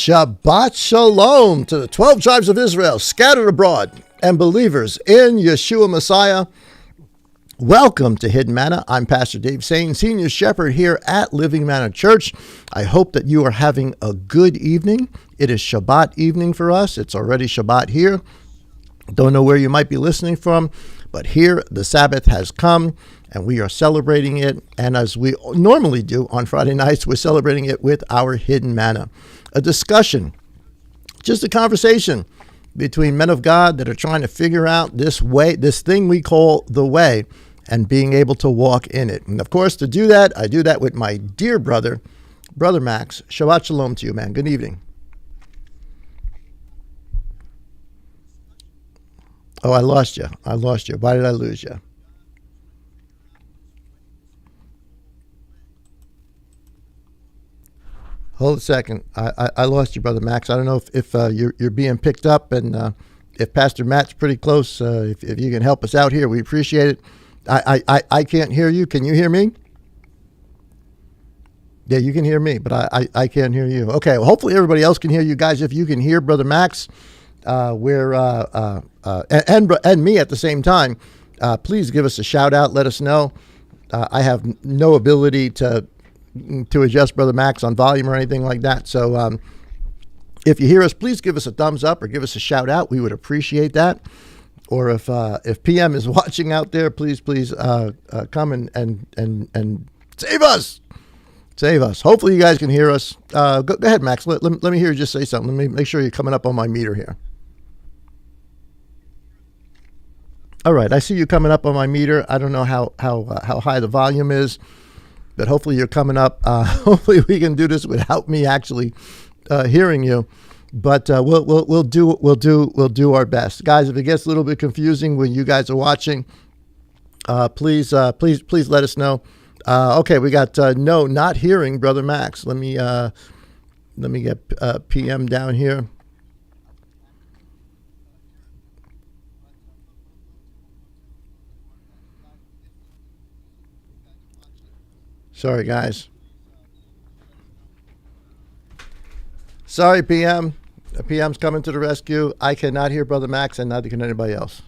Shabbat Shalom to the 12 tribes of Israel scattered abroad and believers in Yeshua Messiah. Welcome to Hidden Manna. I'm Pastor Dave Sain, Senior Shepherd here at Living Manna Church. I hope that you are having a good evening. It is Shabbat evening for us. It's already Shabbat here. Don't know where you might be listening from, but here the Sabbath has come and we are celebrating it. And as we normally do on Friday nights, we're celebrating it with our Hidden Manna. A discussion, just a conversation between men of God that are trying to figure out this way, this thing we call the way, and being able to walk in it. And of course, to do that, I do that with my dear brother, Brother Max. Shabbat Shalom to you, man. Good evening. Oh, I lost you. Why did I lose you? Hold a second. I lost you, Brother Max. I don't know if you're being picked up, and if Pastor Matt's pretty close, if you can help us out here, we appreciate it. I can't hear you. Can you hear me? Yeah, you can hear me, but I can't hear you. Okay, well, hopefully everybody else can hear you guys. If you can hear Brother Max, and me at the same time, please give us a shout out. Let us know. I have no ability to adjust Brother Max on volume or anything like that. So if you hear us, please give us a thumbs up or give us a shout out. We would appreciate that. or if PM is watching out there, please come and save us. Save us. Hopefully you guys can hear us. Go ahead, Max. Let me hear you just say something. Let me make sure you're coming up on my meter here. All right, I see you coming up on my meter. I don't know how high the volume is, but hopefully you're coming up. Hopefully we can do this without me actually hearing you. But we'll do our best, guys. If it gets a little bit confusing when you guys are watching, please let us know. Okay, we got no, not hearing Brother Max. Let me get PM down here. Sorry, guys. Sorry, PM. PM's coming to the rescue. I cannot hear Brother Max, and neither can anybody else.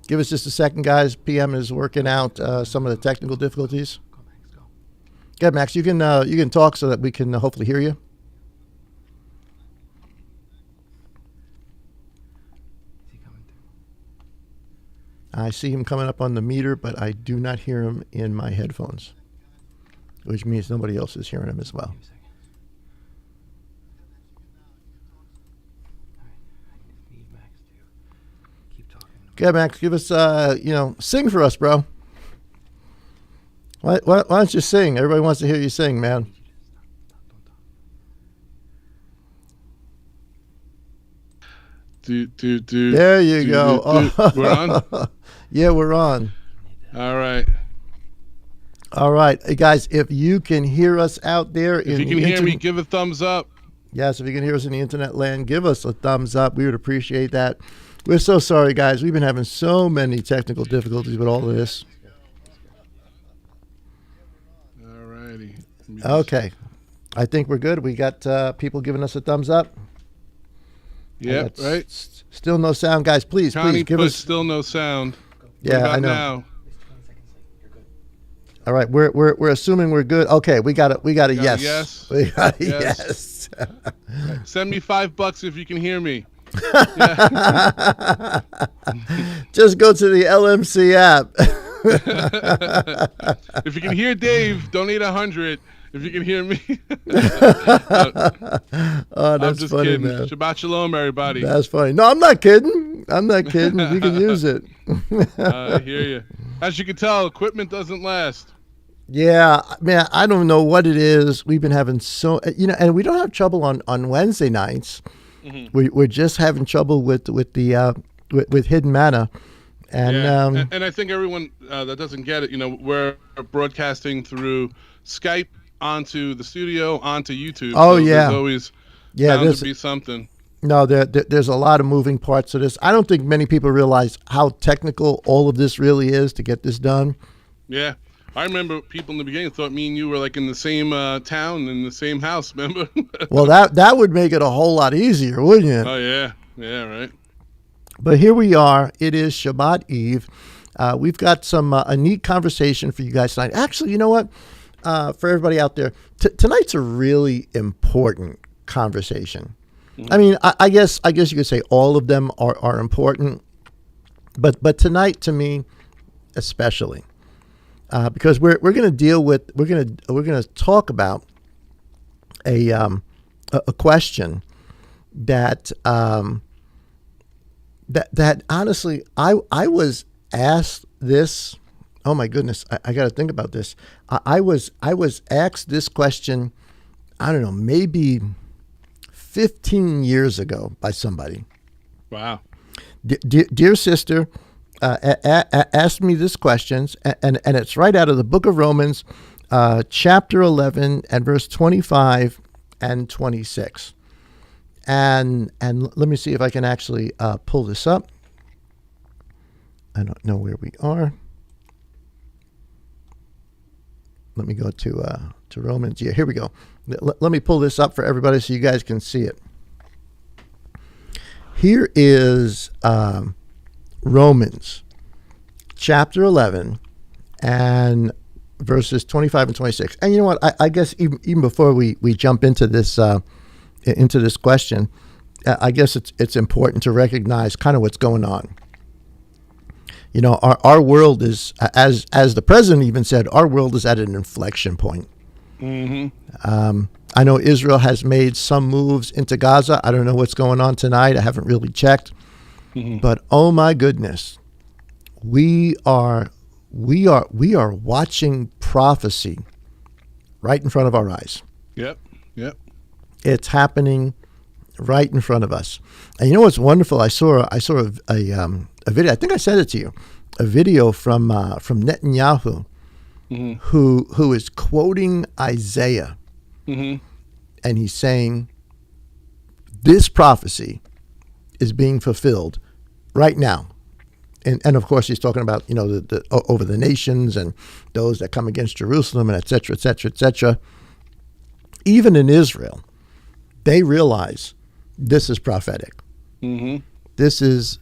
Give us just a second, guys. PM is working out some of the technical difficulties. Go, Max, go. Go ahead, Max. You can talk so that we can hopefully hear you. Is he coming through? I see him coming up on the meter, but I do not hear him in my headphones, which means nobody else is hearing him as well. Okay, Max, give us, sing for us, bro. Why don't you sing? Everybody wants to hear you sing, man. There you go. We're on? Yeah, we're on. All right. All right. Hey, guys, if you can hear us out there. If you can hear me, give a thumbs up. Yes, if you can hear us in the internet land, give us a thumbs up. We would appreciate that. We're so sorry, guys. We've been having so many technical difficulties with all of this. All righty. Okay. I think we're good. We got people giving us a thumbs up. Yep, right. Still no sound, guys. Please give us. Still no sound. Yeah, I know. Now? All right, we're assuming we're good. Okay, we got a yes. Yes. We got a yes. Send me $5 if you can hear me. Just go to the LMC app. If you can hear Dave, donate 100. If you can hear me. Oh, that's I'm just funny, kidding. man. Shabbat shalom, everybody. That's funny. No, I'm not kidding. You can use it. I hear you. As you can tell, equipment doesn't last. Yeah, man, I don't know what it is. We've been having and we don't have trouble on Wednesday nights. Mm-hmm. We're just having trouble with Hidden Manna, and and I think everyone that doesn't get it, we're broadcasting through Skype onto the studio onto YouTube. Oh, so yeah, there's always bound to be something. No, there's a lot of moving parts to this. I don't think many people realize how technical all of this really is to get this done. Yeah. I remember people in the beginning thought me and you were like in the same town, in the same house, remember? Well, that would make it a whole lot easier, wouldn't it? Oh, yeah. Yeah, right. But here we are. It is Shabbat Eve. We've got a neat conversation for you guys tonight. Actually, you know what? For everybody out there, tonight's a really important conversation. Mm-hmm. I mean, I guess you could say all of them are important, but tonight to me, especially. Because we're going to deal with we're going to talk about a question that that honestly I was asked this. Oh my goodness, I got to think about this. I was asked this question. I don't know, maybe 15 years ago by somebody. Wow. Dear sister. Asked me this question, and it's right out of the book of Romans, chapter 11 and verse 25 and 26. And let me see if I can actually pull this up. I don't know where we are. Let me go to Romans. Yeah, here we go. Let me pull this up for everybody so you guys can see it. Here is Romans chapter 11 and verses 25 and 26. And you know what? I guess even before we jump into this question, I guess it's important to recognize kind of what's going on. You know, our world is, as the president even said, our world is at an inflection point. I know Israel has made some moves into Gaza. I don't know what's going on tonight. I haven't really checked. But oh my goodness, we are watching prophecy right in front of our eyes. Yep. It's happening right in front of us. And you know what's wonderful? I saw a video. I think I sent it to you. A video from Netanyahu, who is quoting Isaiah, and he's saying this prophecy is being fulfilled right now. And of course, he's talking about, you know, the over the nations and those that come against Jerusalem, and et cetera, et cetera, et cetera. Even in Israel, they realize this is prophetic. This is,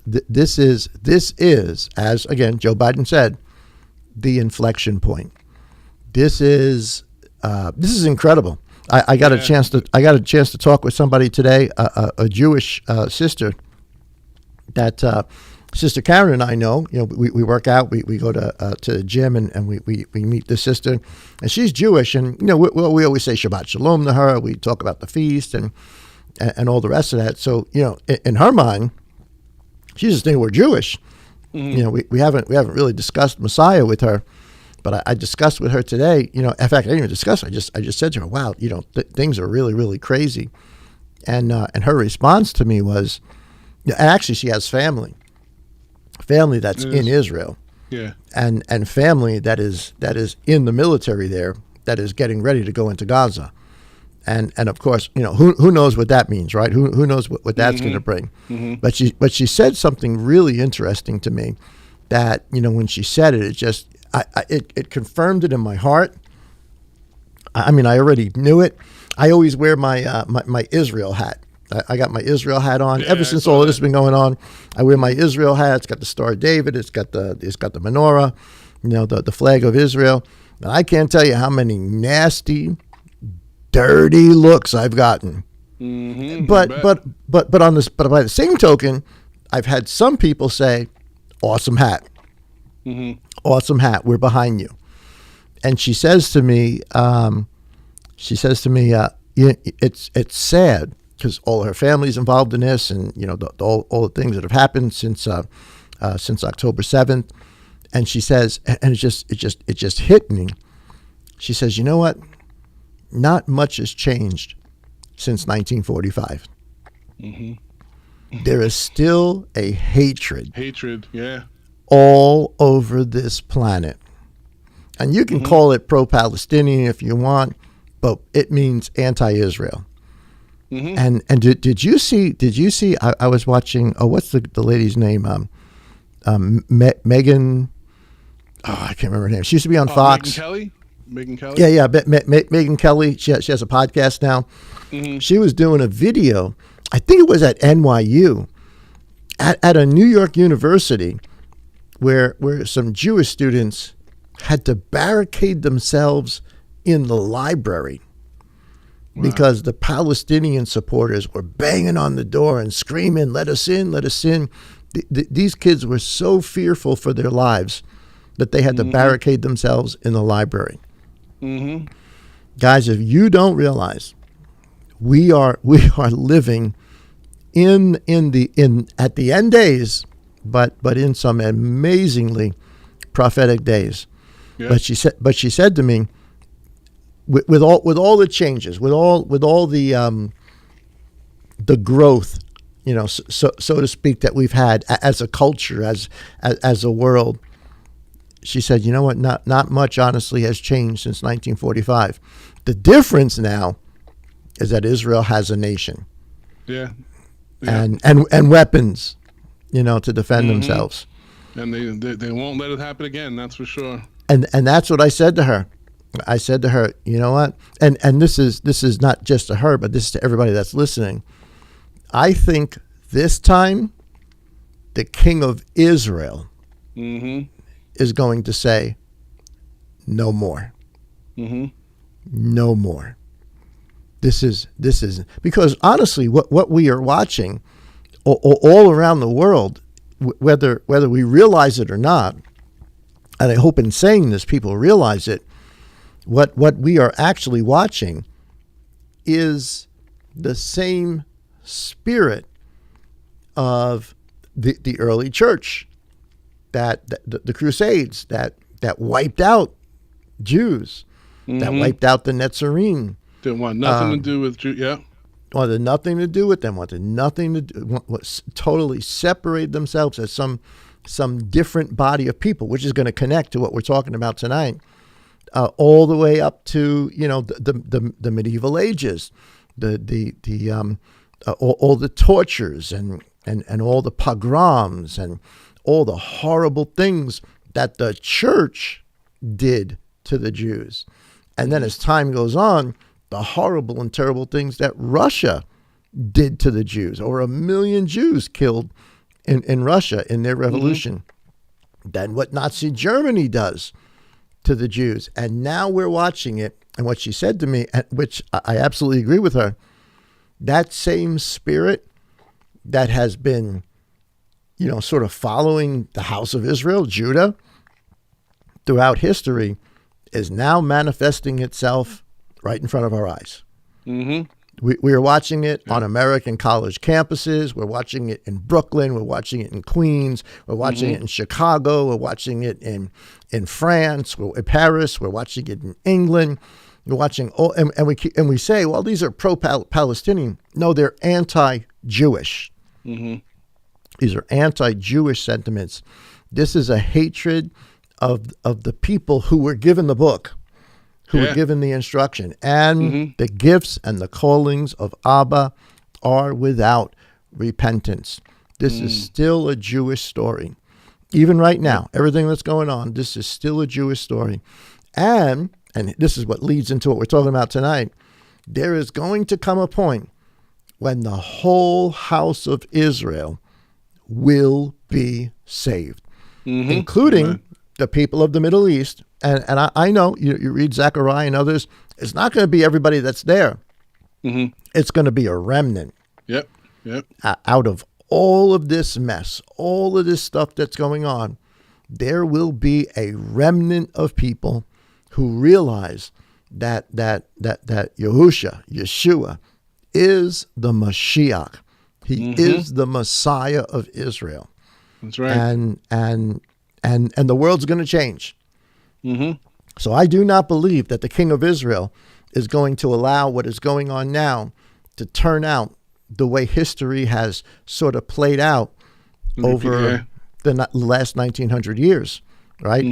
as again Joe Biden said, the inflection point. This is incredible. I got a chance to talk with somebody today, a Jewish sister that. Sister Karen and I know, you know, we work out, we go to the gym, and we meet the sister, and she's Jewish, and you know we always say Shabbat Shalom to her. We talk about the feast and all the rest of that. So you know, in her mind, she's just thinking we're Jewish. You know, we haven't really discussed Messiah with her, but I discussed with her today. You know, in fact, I didn't even discuss it. I just said to her, "Wow, you know, things are really, really crazy," and her response to me was, and actually she has family that's in Israel, and family that is in the military there, that is getting ready to go into Gaza, and of course, you know, who knows what that means, right? Who knows what that's going to bring? But she said something really interesting to me, that, you know, when she said it, it just it confirmed it in my heart. I mean, I already knew it. I always wear my my Israel hat. I got my Israel hat on ever since all of this has been going on. I wear my Israel hat. It's got the Star of David. It's got the menorah, you know, the flag of Israel. And I can't tell you how many nasty, dirty looks I've gotten. But by the same token, I've had some people say, "Awesome hat, awesome hat. We're behind you." And she says to me, it's sad, because all her family's involved in this, and you know all the things that have happened since October 7th. And she says, and it just hit me. She says, "You know what? Not much has changed since 1945. There is still a hatred, all over this planet, and you can call it pro-Palestinian if you want, but it means anti-Israel." And did you see? I was watching. Oh, what's the lady's name? Megan. Oh, I can't remember her name. She used to be on Fox. Megan Kelly. Yeah. Megan Kelly. She has a podcast now. She was doing a video. I think it was at NYU, at a New York university, where some Jewish students had to barricade themselves in the library. Wow. Because the Palestinian supporters were banging on the door and screaming, "Let us in, let us in." These kids were so fearful for their lives that they had to barricade themselves in the library. Guys, if you don't realize, we are living in at the end days, but in some amazingly prophetic days. Yeah. But she said to me, with all the changes, with all the growth, you know, so to speak, that we've had as a culture, as a world, she said, "You know what? Not much, honestly, has changed since 1945. The difference now is that Israel has a nation, and weapons, you know, to defend themselves, and they won't let it happen again. That's for sure." And that's what I said to her. I said to her, "You know what?" And this is not just to her, but this is to everybody that's listening. I think this time, the King of Israel is going to say, no more. Mm-hmm. No more. This is because honestly, what we are watching all around the world, whether we realize it or not, and I hope in saying this people realize it, what we are actually watching is the same spirit of the early church, that the Crusades that wiped out Jews, that wiped out the Nazarene. Didn't want nothing to do with Jew. Yeah. Wanted nothing to do with them. Wanted nothing to do. Totally separate themselves as some different body of people, which is going to connect to what we're talking about tonight, all the way up to the medieval ages, all the tortures and all the pogroms and all the horrible things that the church did to the Jews. And then as time goes on, the horrible and terrible things that Russia did to the Jews. Over 1 million Jews killed in Russia in their revolution. Then what Nazi Germany does to the Jews. And now we're watching it. And what she said to me, which I absolutely agree with her, that same spirit that has been, sort of following the house of Israel, Judah, throughout history, is now manifesting itself right in front of our eyes. Mm-hmm. We are watching it on American college campuses. We're watching it in Brooklyn. We're watching it in Queens. We're watching it in Chicago. We're watching it in France. We're in Paris. We're watching it in England. We're watching all, and we say, well, these are pro-Palestinian. No, they're anti-Jewish. Mm-hmm. These are anti-Jewish sentiments. This is a hatred of the people who were given the book, who were given the instruction, and the gifts and the callings of Abba are without repentance. This is still a Jewish story. Even right now, everything that's going on, this is still a Jewish story. And this is what leads into what we're talking about tonight. There is going to come a point when the whole house of Israel will be saved, including the people of the Middle East. And I know you read Zechariah and others, it's not going to be everybody that's there. It's going to be a remnant. Yep. Out of all of this mess, all of this stuff that's going on, there will be a remnant of people who realize that Yeshua is the Mashiach. He is the Messiah of Israel. That's right. And the world's going to change. So I do not believe that the King of Israel is going to allow what is going on now to turn out the way history has sort of played out over the last 1900 years, right?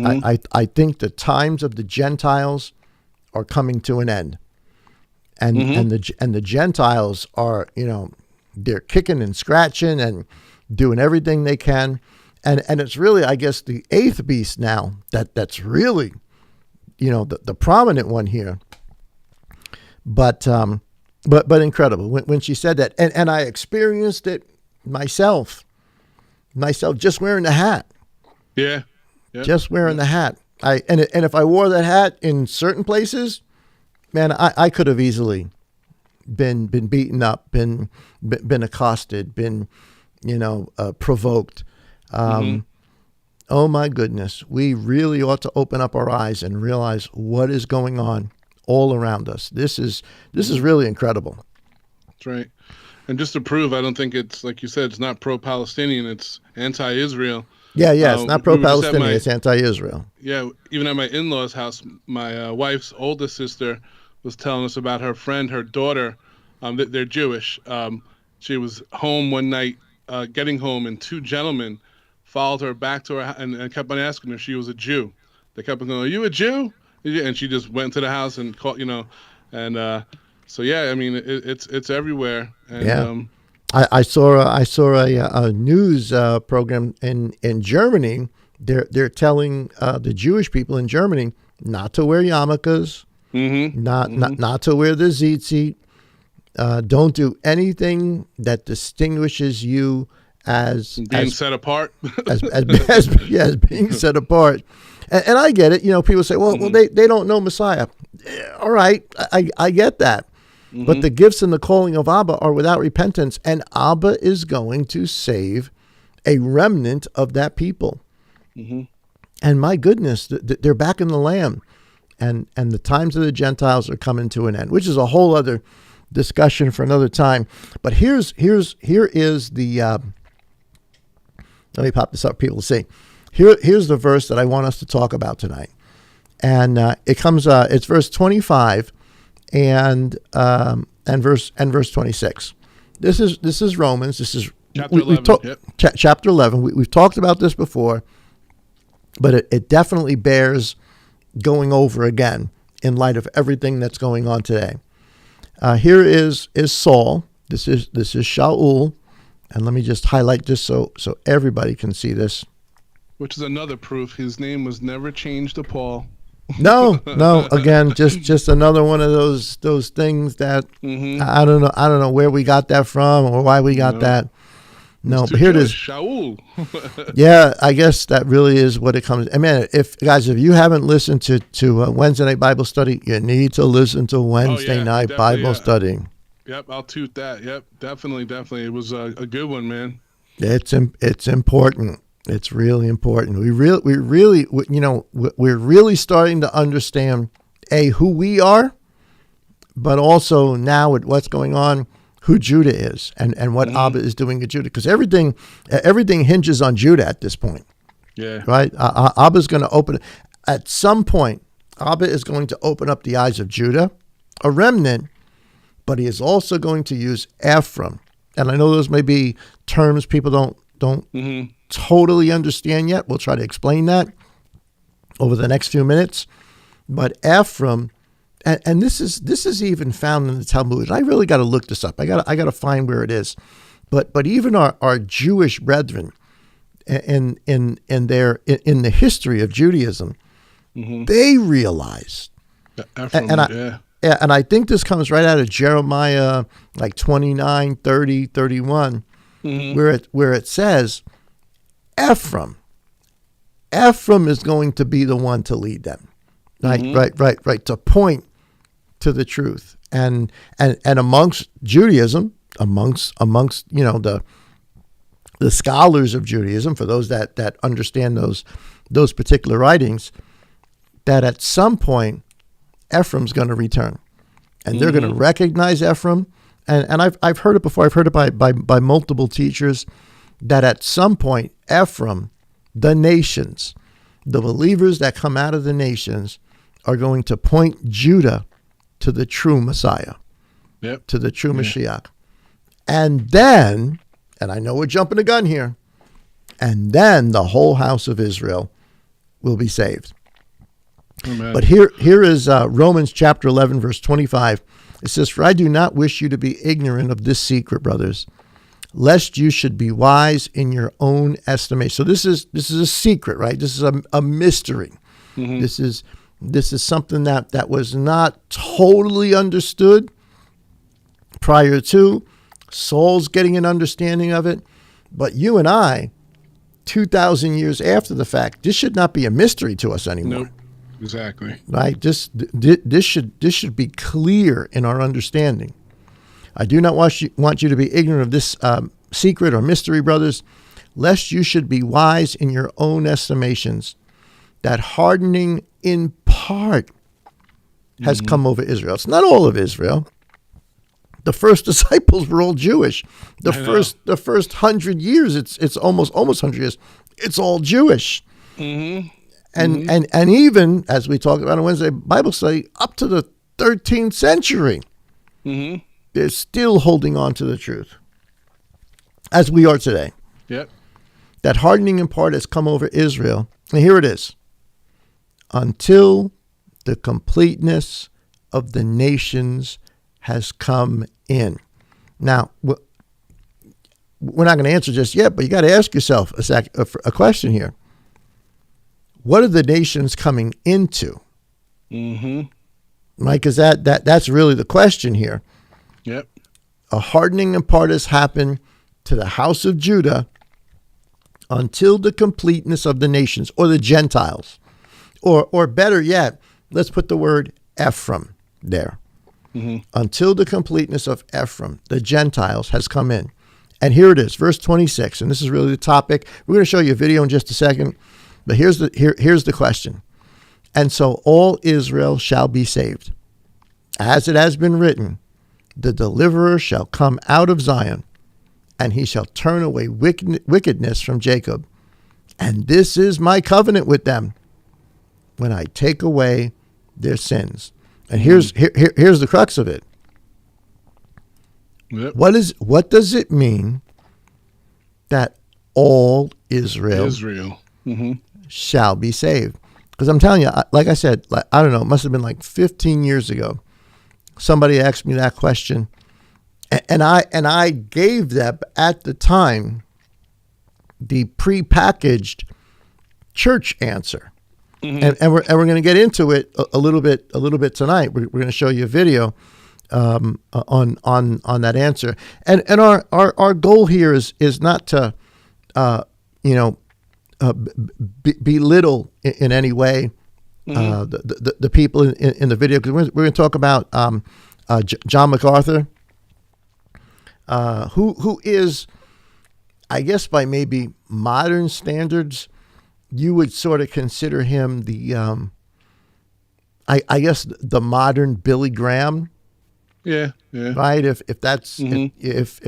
I think the times of the Gentiles are coming to an end. And the Gentiles are, they're kicking and scratching and doing everything they can. And it's really, I guess, the eighth beast now that's really, the prominent one here. But incredible when she said that, and I experienced it myself just wearing the hat. Yeah. Just wearing the hat. And if I wore that hat in certain places, man, I could have easily been beaten up, been accosted, been provoked. Oh my goodness, we really ought to open up our eyes and realize what is going on all around us. This is really incredible. That's right. And just to prove, I don't think it's, like you said, it's not pro-Palestinian, it's anti-Israel. Yeah, it's not pro-Palestinian, it's anti-Israel. Yeah, even at my in-laws' house, my wife's oldest sister was telling us about her friend, her daughter. They're Jewish. She was home one night, getting home, and two gentlemen followed her back to her and kept on asking her if she was a Jew. They kept on going, "Are you a Jew?" And she just went to the house and called, so yeah, I mean, it's everywhere. And, I saw a news program in Germany. They're telling the Jewish people in Germany not to wear yarmulkes, not to wear the tzitzit. Don't do anything that distinguishes you as being set apart. as being set apart. And I get it. People say, well, they don't know Messiah. All right, I get that. But the gifts and the calling of Abba are without repentance, and Abba is going to save a remnant of that people. And my goodness, they're back in the land, and the times of the Gentiles are coming to an end, which is a whole other discussion for another time. But here is the let me pop this up for people to see. Here's the verse that I want us to talk about tonight, and it comes. It's verse 25 and verse 26. This is Romans. This is chapter 11. Chapter 11. We've talked about this before, but it definitely bears going over again in light of everything that's going on today. Here is Saul. This is Shaul, and let me just highlight this so everybody can see this. Which is another proof his name was never changed to Paul. No. Again, just another one of those things that I don't know where we got that from or why we got that. No, but here it is. Shaul. Yeah, I guess that really is what it comes. I mean, if you haven't listened to Wednesday night Bible study, you need to listen to Wednesday night Bible study. Yep, I'll toot that. Yep, definitely. It was a good one, man. It's important. It's really important. We're really starting to understand who we are, but also now with what's going on, who Judah is and what Abba is doing to Judah, because everything hinges on Judah at this point. Yeah. Right. Abba's going to open at some point. Abba is going to open up the eyes of Judah, a remnant, but he is also going to use Ephraim. And I know those may be terms people don't totally understand yet. We'll try to explain that over the next few minutes. But Ephraim, and this is even found in the Talmud. And I really got to look this up. I got to find where it is. But even our Jewish brethren in the history of Judaism, they realized, Ephraim, and I think this comes right out of Jeremiah, like 29, 30, 31, where it says, Ephraim is going to be the one to lead them, right, to point to the truth, and amongst Judaism, amongst the scholars of Judaism, for those that understand those particular writings, that at some point Ephraim's going to return, and they're going to recognize Ephraim. And I've heard it before. I've heard it by multiple teachers that at some point Ephraim, the nations, the believers that come out of the nations, are going to point Judah to the true Messiah, to the true Mashiach. And then, and I know we're jumping the gun here, and then the whole house of Israel will be saved. Amen. But here is Romans chapter 11, verse 25. It says, "For I do not wish you to be ignorant of this secret, brothers, lest you should be wise in your own estimation." So this is a secret, right? This is a mystery. This is something that was not totally understood prior to Saul's getting an understanding of it. But you and I, 2,000 years after the fact, this should not be a mystery to us anymore. Nope. Exactly. Right? This should be clear in our understanding. I do not want you to be ignorant of this secret or mystery, brothers, lest you should be wise in your own estimations, that hardening in part has come over Israel. It's not all of Israel. The first disciples were all Jewish. The first 100 years, it's almost 100 years, it's all Jewish. And even, as we talked about on Wednesday Bible study, up to the 13th century, they're still holding on to the truth, as we are today. Yep. That hardening in part has come over Israel. And here it is. Until the completeness of the nations has come in. Now, we're not going to answer just yet, but you got to ask yourself a question here. What are the nations coming into? Right, because that's really the question here. Yep. A hardening in part has happened to the house of Judah until the completeness of the nations, or the Gentiles. or better yet, let's put the word Ephraim there. Until the completeness of Ephraim, the Gentiles, has come in. And here it is, verse 26, and this is really the topic. We're going to show you a video in just a second, but here's the question. And so all Israel shall be saved. As it has been written, the deliverer shall come out of Zion, and he shall turn away wickedness from Jacob. And this is my covenant with them, when I take away their sins. And here's the crux of it. Yep. What does it mean that all Israel shall be saved? Because I'm telling you, like I said, I don't know, it must have been like 15 years ago. Somebody asked me that question, and I gave them at the time the prepackaged church answer. And we're going to get into it a little bit tonight. We're going to show you a video on that answer. And our goal here is not to belittle in any way the people in the video, because we're going to talk about John MacArthur, who is, I guess by maybe modern standards, you would sort of consider him the, I guess the modern Billy Graham. Yeah. Right. If that's if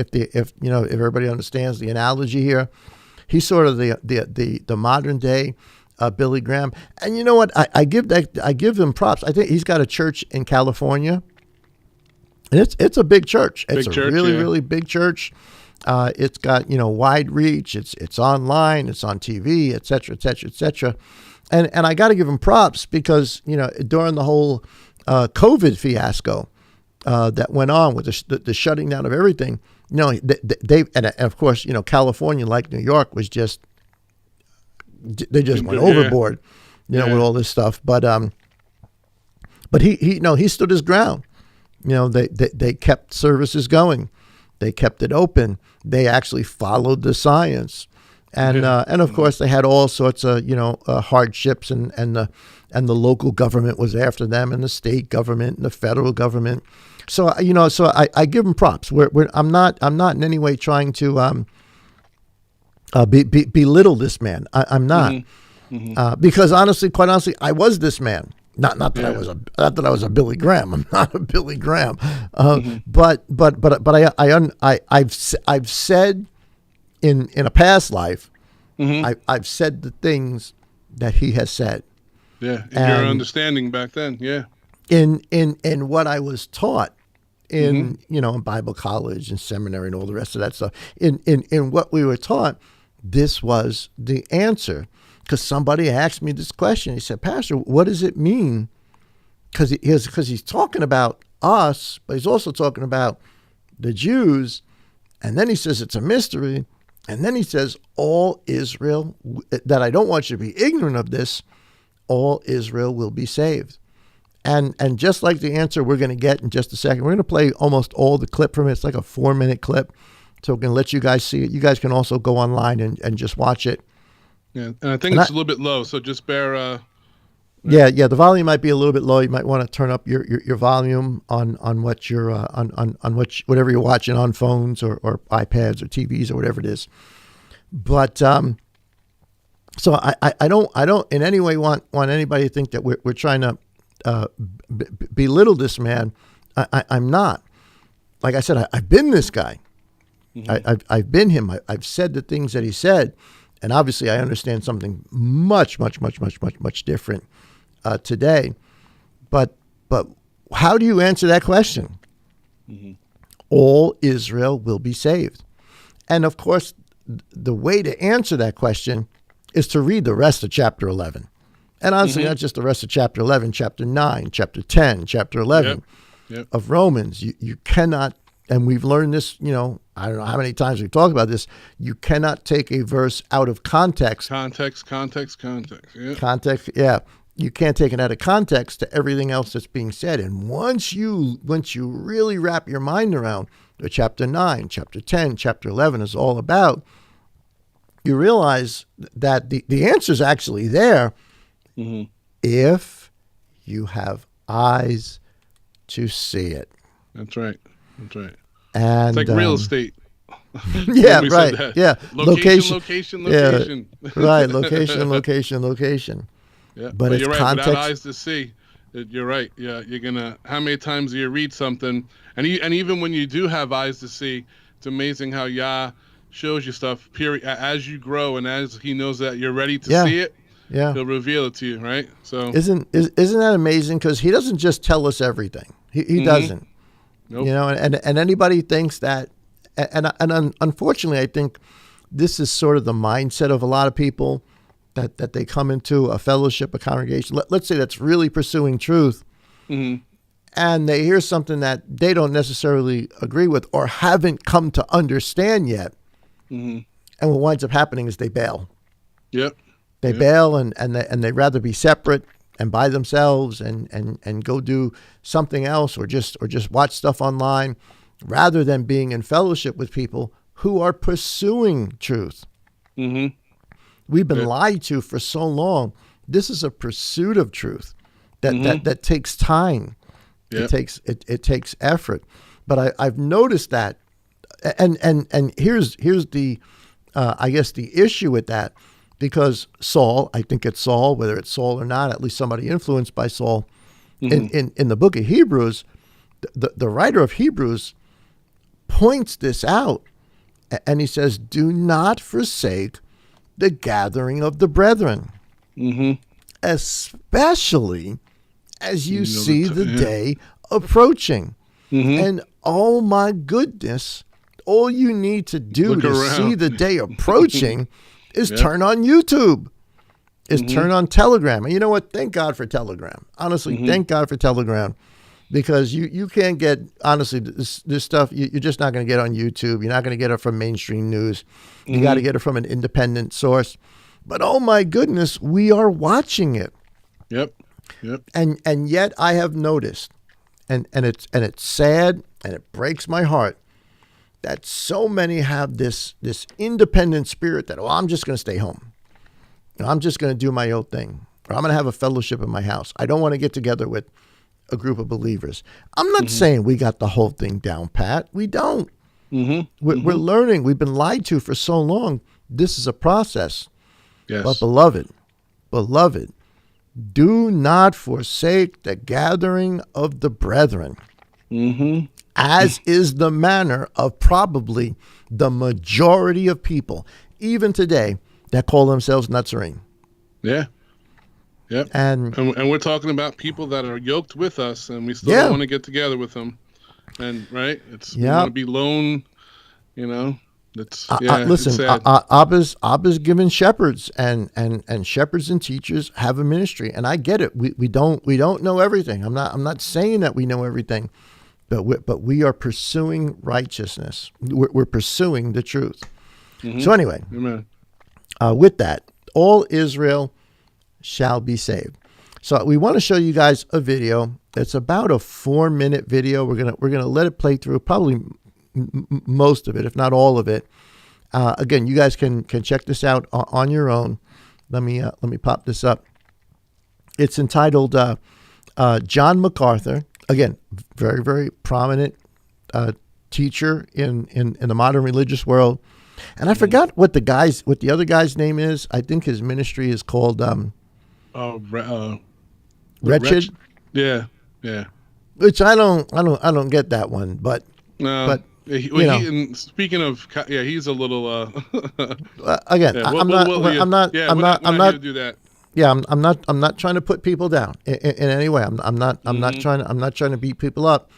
everybody understands the analogy here, he's sort of the modern day Billy Graham. And you know what? I give him props. I think he's got a church in California, and it's a big church. It's a really big church. It's got, wide reach. It's online. It's on TV, et cetera, et cetera, et cetera. And I got to give him props because, during the whole COVID fiasco that went on with the shutting down of everything, they and of course, California, like New York, was they just went overboard, with all this stuff. But he stood his ground. They kept services going. They kept it open. They actually followed the science, and of course they had all sorts of hardships, and the local government was after them, and the state government and the federal government. So I give them props. I'm not in any way trying to belittle this man. I'm not, because quite honestly, I was this man. Not that I was a Billy Graham. I'm not a Billy Graham. But I've said in a past life, I've said the things that he has said. Yeah, in your understanding back then. Yeah. In what I was taught in in Bible college and seminary and all the rest of that stuff. In what we were taught, this was the answer. Because somebody asked me this question. He said, "Pastor, what does it mean?" Because he's talking about us, but he's also talking about the Jews. And then he says it's a mystery. And then he says, all Israel, that I don't want you to be ignorant of this, all Israel will be saved. And just like the answer we're going to get in just a second, we're going to play almost all the clip from it. It's like a 4-minute clip. So we're going to let you guys see it. You guys can also go online and just watch it. Yeah, and I think it's a little bit low, so just bear. Yeah, the volume might be a little bit low. You might want to turn up your volume on what you're whatever you're watching on phones or iPads or TVs or whatever it is. But so I don't in any way want anybody to think that we're trying to belittle this man. I'm not. Like I said, I've been this guy. I've been him. I've said the things that he said. And obviously, I understand something much different today. But how do you answer that question? All Israel will be saved. And of course, the way to answer that question is to read the rest of chapter 11. And honestly, not just the rest of chapter 11, chapter 9, chapter 10, chapter 11 of Romans. You cannot, and we've learned this, I don't know how many times we've talked about this. You cannot take a verse out of context. Context. Yeah. Context. Yeah. You can't take it out of context to everything else that's being said. And once you really wrap your mind around what chapter 9, chapter 10, chapter 11 is all about, you realize that the answer is actually there. if you have eyes to see it. That's right. That's right. And it's like real estate. Yeah, We right. said that. Yeah. Location. Yeah, right. Location. Yeah. But it's you're right. context. Without eyes to see, you're right. Yeah. You're gonna. How many times do you read something, and even when you do have eyes to see, it's amazing how Yah shows you stuff. Period. As you grow and as He knows that you're ready to see it, He'll reveal it to you. Right. So isn't that amazing? Because He doesn't just tell us everything. He doesn't. Nope. You know, and anybody thinks that, and unfortunately, I think this is sort of the mindset of a lot of people that they come into a fellowship, a congregation. Let's say that's really pursuing truth, and they hear something that they don't necessarily agree with or haven't come to understand yet. And what winds up happening is they bail. Yep. They bail and they'd rather be separate and by themselves and go do something else or just watch stuff online rather than being in fellowship with people who are pursuing truth. We've been lied to for so long. This is a pursuit of truth that takes time. It takes effort. But I've noticed that, and here's the I guess the issue with that, because Saul, I think it's Saul, whether it's Saul or not, at least somebody influenced by Saul, in the book of Hebrews, the writer of Hebrews points this out, and he says, "Do not forsake the gathering of the brethren, especially as you see the day approaching." And oh my goodness, all you need to do see the day approaching is turn on YouTube, is turn on Telegram. And you know what? Thank God for Telegram. Honestly, thank God for Telegram, because you can't get, honestly, this stuff, you're just not going to get on YouTube. You're not going to get it from mainstream news. You got to get it from an independent source. But oh my goodness, we are watching it. Yep. And yet I have noticed, and it's sad and it breaks my heart that so many have this independent spirit that, I'm just going to stay home. I'm just going to do my own thing. Or I'm going to have a fellowship in my house. I don't want to get together with a group of believers. I'm not saying we got the whole thing down pat. We don't. We're learning. We've been lied to for so long. This is a process. Yes. But beloved, do not forsake the gathering of the brethren, as is the manner of probably the majority of people, even today, that call themselves Nazarene. Yeah. Yep. And we're talking about people that are yoked with us, and we still don't want to get together with them. And we want to be lone, That's listen. Abba's given shepherds, and shepherds and teachers have a ministry, and I get it. We don't know everything. I'm not saying that we know everything, but we are pursuing righteousness. We're pursuing the truth. So anyway, Amen. With that, all Israel shall be saved. So we want to show you guys a video. It's about a 4-minute video. We're gonna let it play through, probably most of it, if not all of it. Again, you guys can check this out on your own. Let me pop this up. It's entitled John MacArthur. Again, very, very prominent teacher in the modern religious world. And I forgot what the other guy's name is. I think his ministry is called Wretched. Yeah. Which I don't get that one, but speaking of, he's a little. Again, I'm not do that. Yeah, I'm not trying to put people down in any way. I'm not trying to beat people up,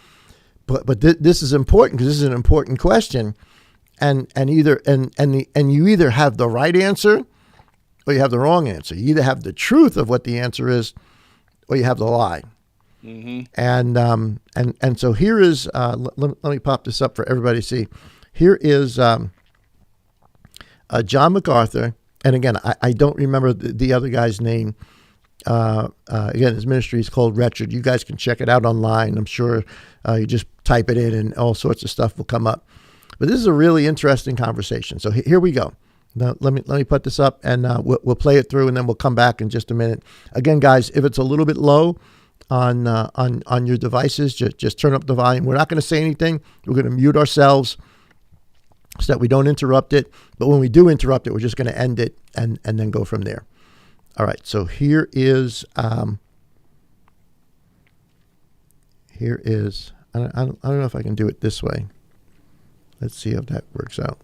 but this is important, because this is an important question, and you either have the right answer or you have the wrong answer. You either have the truth of what the answer is, or you have the lie. And so here is let me pop this up for everybody to see. Here is John MacArthur, and again, I don't remember the other guy's name. Again, his ministry is called Wretched. You guys can check it out online. I'm sure you just type it in and all sorts of stuff will come up. But this is a really interesting conversation. So here we go. Now, let me put this up, and we'll play it through, and then we'll come back in just a minute. Again, guys, if it's a little bit low on your devices, just turn up the volume. We're not going to say anything. We're going to mute ourselves so that we don't interrupt it. But when we do interrupt it, we're just going to end it and then go from there. All right. So here is I don't know if I can do it this way. Let's see if that works out.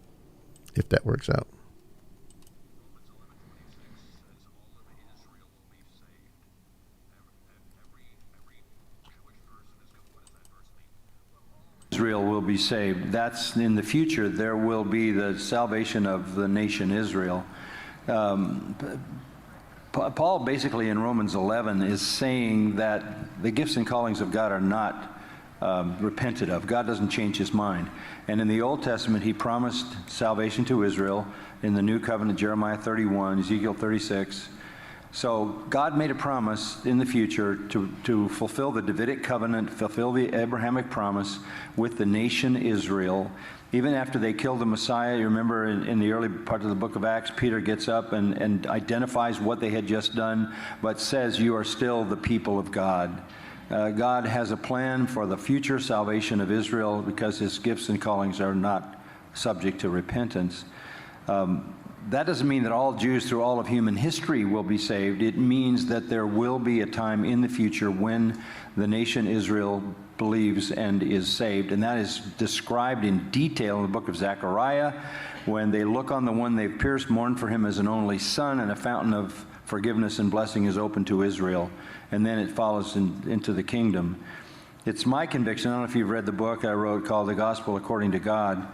Israel will be saved. That's in the future. There will be the salvation of the nation Israel. Paul basically in Romans 11 is saying that the gifts and callings of God are not repented of. God doesn't change his mind. And in the Old Testament, he promised salvation to Israel. In the New Covenant, Jeremiah 31, Ezekiel 36. So God made a promise in the future to fulfill the Davidic covenant, fulfill the Abrahamic promise with the nation Israel. Even after they killed the Messiah, you remember in the early part of the book of Acts, Peter gets up and identifies what they had just done, but says, you are still the people of God. God has a plan for the future salvation of Israel because his gifts and callings are not subject to repentance. That doesn't mean that all Jews through all of human history will be saved. It means that there will be a time in the future when the nation Israel believes and is saved. And that is described in detail in the book of Zechariah. When they look on the one they've pierced, mourn for him as an only son, and a fountain of forgiveness and blessing is open to Israel. And then it follows into the kingdom. It's my conviction, I don't know if you've read the book I wrote called The Gospel According to God,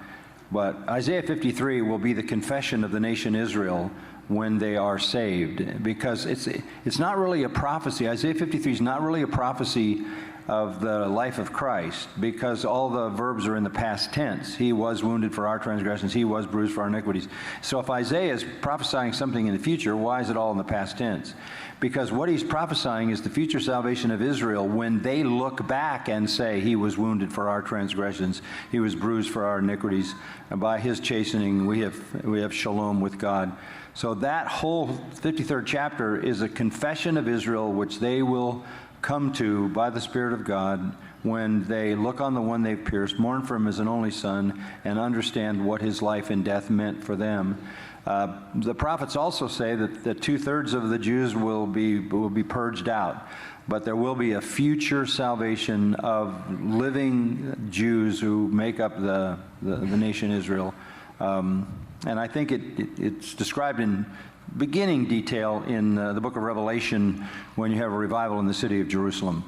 but Isaiah 53 will be the confession of the nation Israel when they are saved, because it's not really a prophecy. Isaiah 53 is not really a prophecy of the life of Christ, because all the verbs are in the past tense. He was wounded for our transgressions. He was bruised for our iniquities. So if Isaiah is prophesying something in the future, why is it all in the past tense? Because what he's prophesying is the future salvation of Israel when they look back and say, he was wounded for our transgressions. He was bruised for our iniquities. And by his chastening, we have shalom with God. So that whole 53rd chapter is a confession of Israel, which they will come to by the Spirit of God when they look on the one they've pierced, mourn for him as an only son, and understand what his life and death meant for them. The prophets also say that 2/3 of the Jews will be purged out, but there will be a future salvation of living Jews who make up the nation Israel. And I think it's described in beginning detail in the book of Revelation when you have a revival in the city of Jerusalem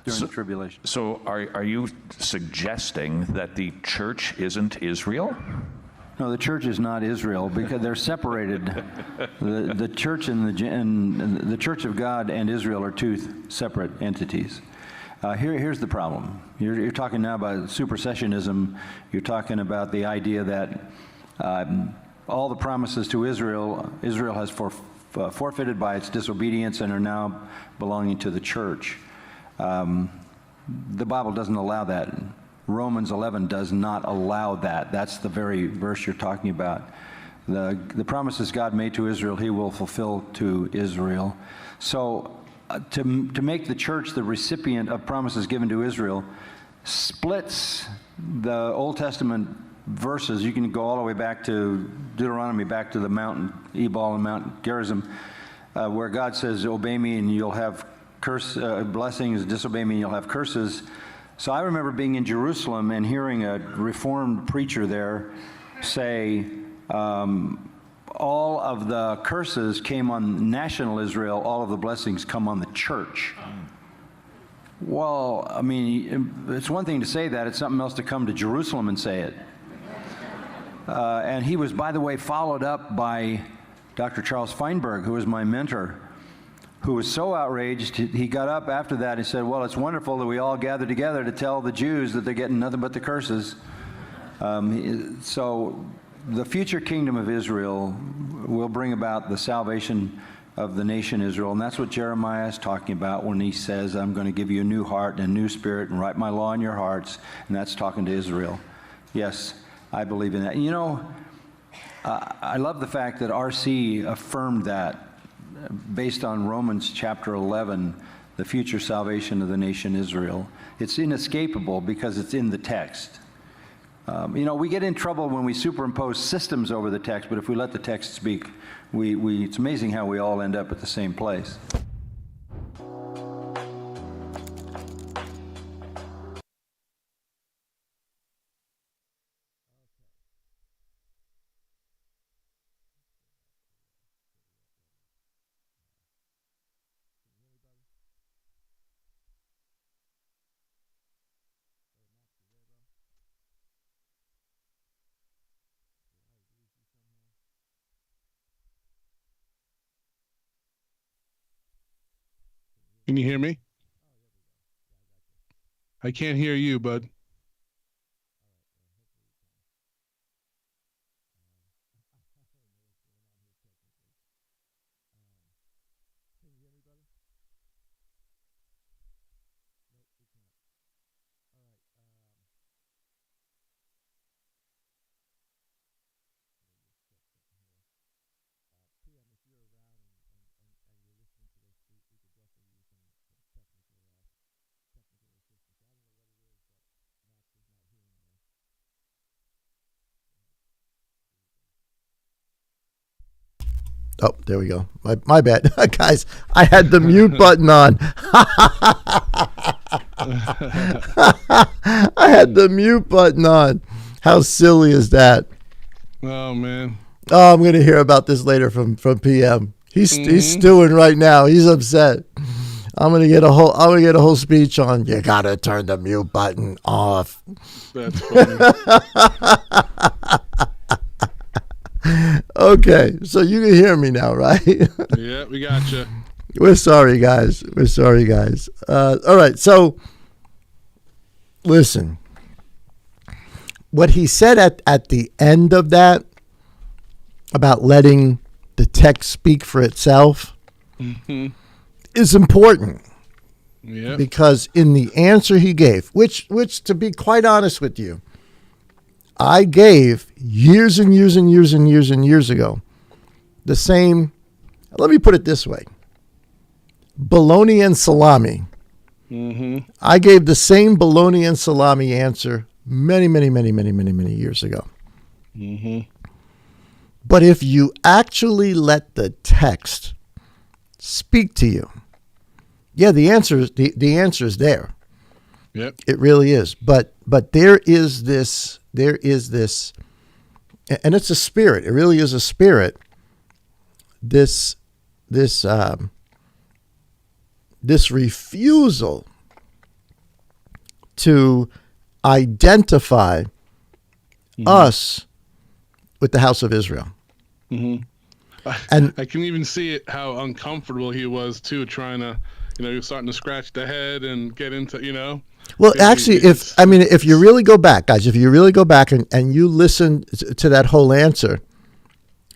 during the tribulation. So are you suggesting that the church isn't Israel? No, the church is not Israel because they're separated. The church and the Church of God and Israel are two separate entities. Here's the problem. You're talking now about supersessionism. You're talking about the idea that all the promises to Israel has forfeited by its disobedience and are now belonging to the church. The Bible doesn't allow that. Romans 11 does not allow that. That's the very verse you're talking about. The promises God made to Israel, he will fulfill to Israel. So to make the church the recipient of promises given to Israel splits the Old Testament verses. You can go all the way back to Deuteronomy, back to the Mount Ebal and Mount Gerizim, where God says, obey me and you'll have blessings, disobey me and you'll have curses. So I remember being in Jerusalem and hearing a Reformed preacher there say, all of the curses came on national Israel, all of the blessings come on the church. Well, I mean, it's one thing to say that, it's something else to come to Jerusalem and say it. And he was, by the way, followed up by Dr. Charles Feinberg, who was my mentor, who was so outraged, he got up after that and said, well, it's wonderful that we all gather together to tell the Jews that they're getting nothing but the curses. So the future kingdom of Israel will bring about the salvation of the nation Israel, and that's what Jeremiah is talking about when he says, I'm going to give you a new heart and a new spirit and write my law in your hearts, and that's talking to Israel. Yes, I believe in that. You know, I love the fact that R.C. affirmed that based on Romans chapter 11, the future salvation of the nation Israel. It's inescapable because it's in the text. We get in trouble when we superimpose systems over the text, but if we let the text speak, it's amazing how we all end up at the same place. Can you hear me? I can't hear you, bud. Oh, there we go. My bad. Guys, I had the mute button on. I had the mute button on. How silly is that? Oh, man. Oh, I'm going to hear about this later from PM. He's stewing right now. He's upset. I'm going to get a whole speech on you got to turn the mute button off. That's funny. Okay, so you can hear me now, right? Yeah, we got you. We're sorry, guys. All right, so listen. What he said at the end of that about letting the text speak for itself is important. Yeah. Because in the answer he gave, which to be quite honest with you, I gave years and years and years and years and years ago the same, let me put it this way, bologna and salami. I gave the same bologna and salami answer many, many, many, many, many, many years ago. But if you actually let the text speak to you, yeah, the answer is there. Yep. It really is. But there is this, and it's a spirit. It really is a spirit. This refusal to identify us with the house of Israel. And I can even see it, how uncomfortable he was too, trying to, he was starting to scratch the head and get into, Well, actually, if you really go back, guys, and you listen to that whole answer,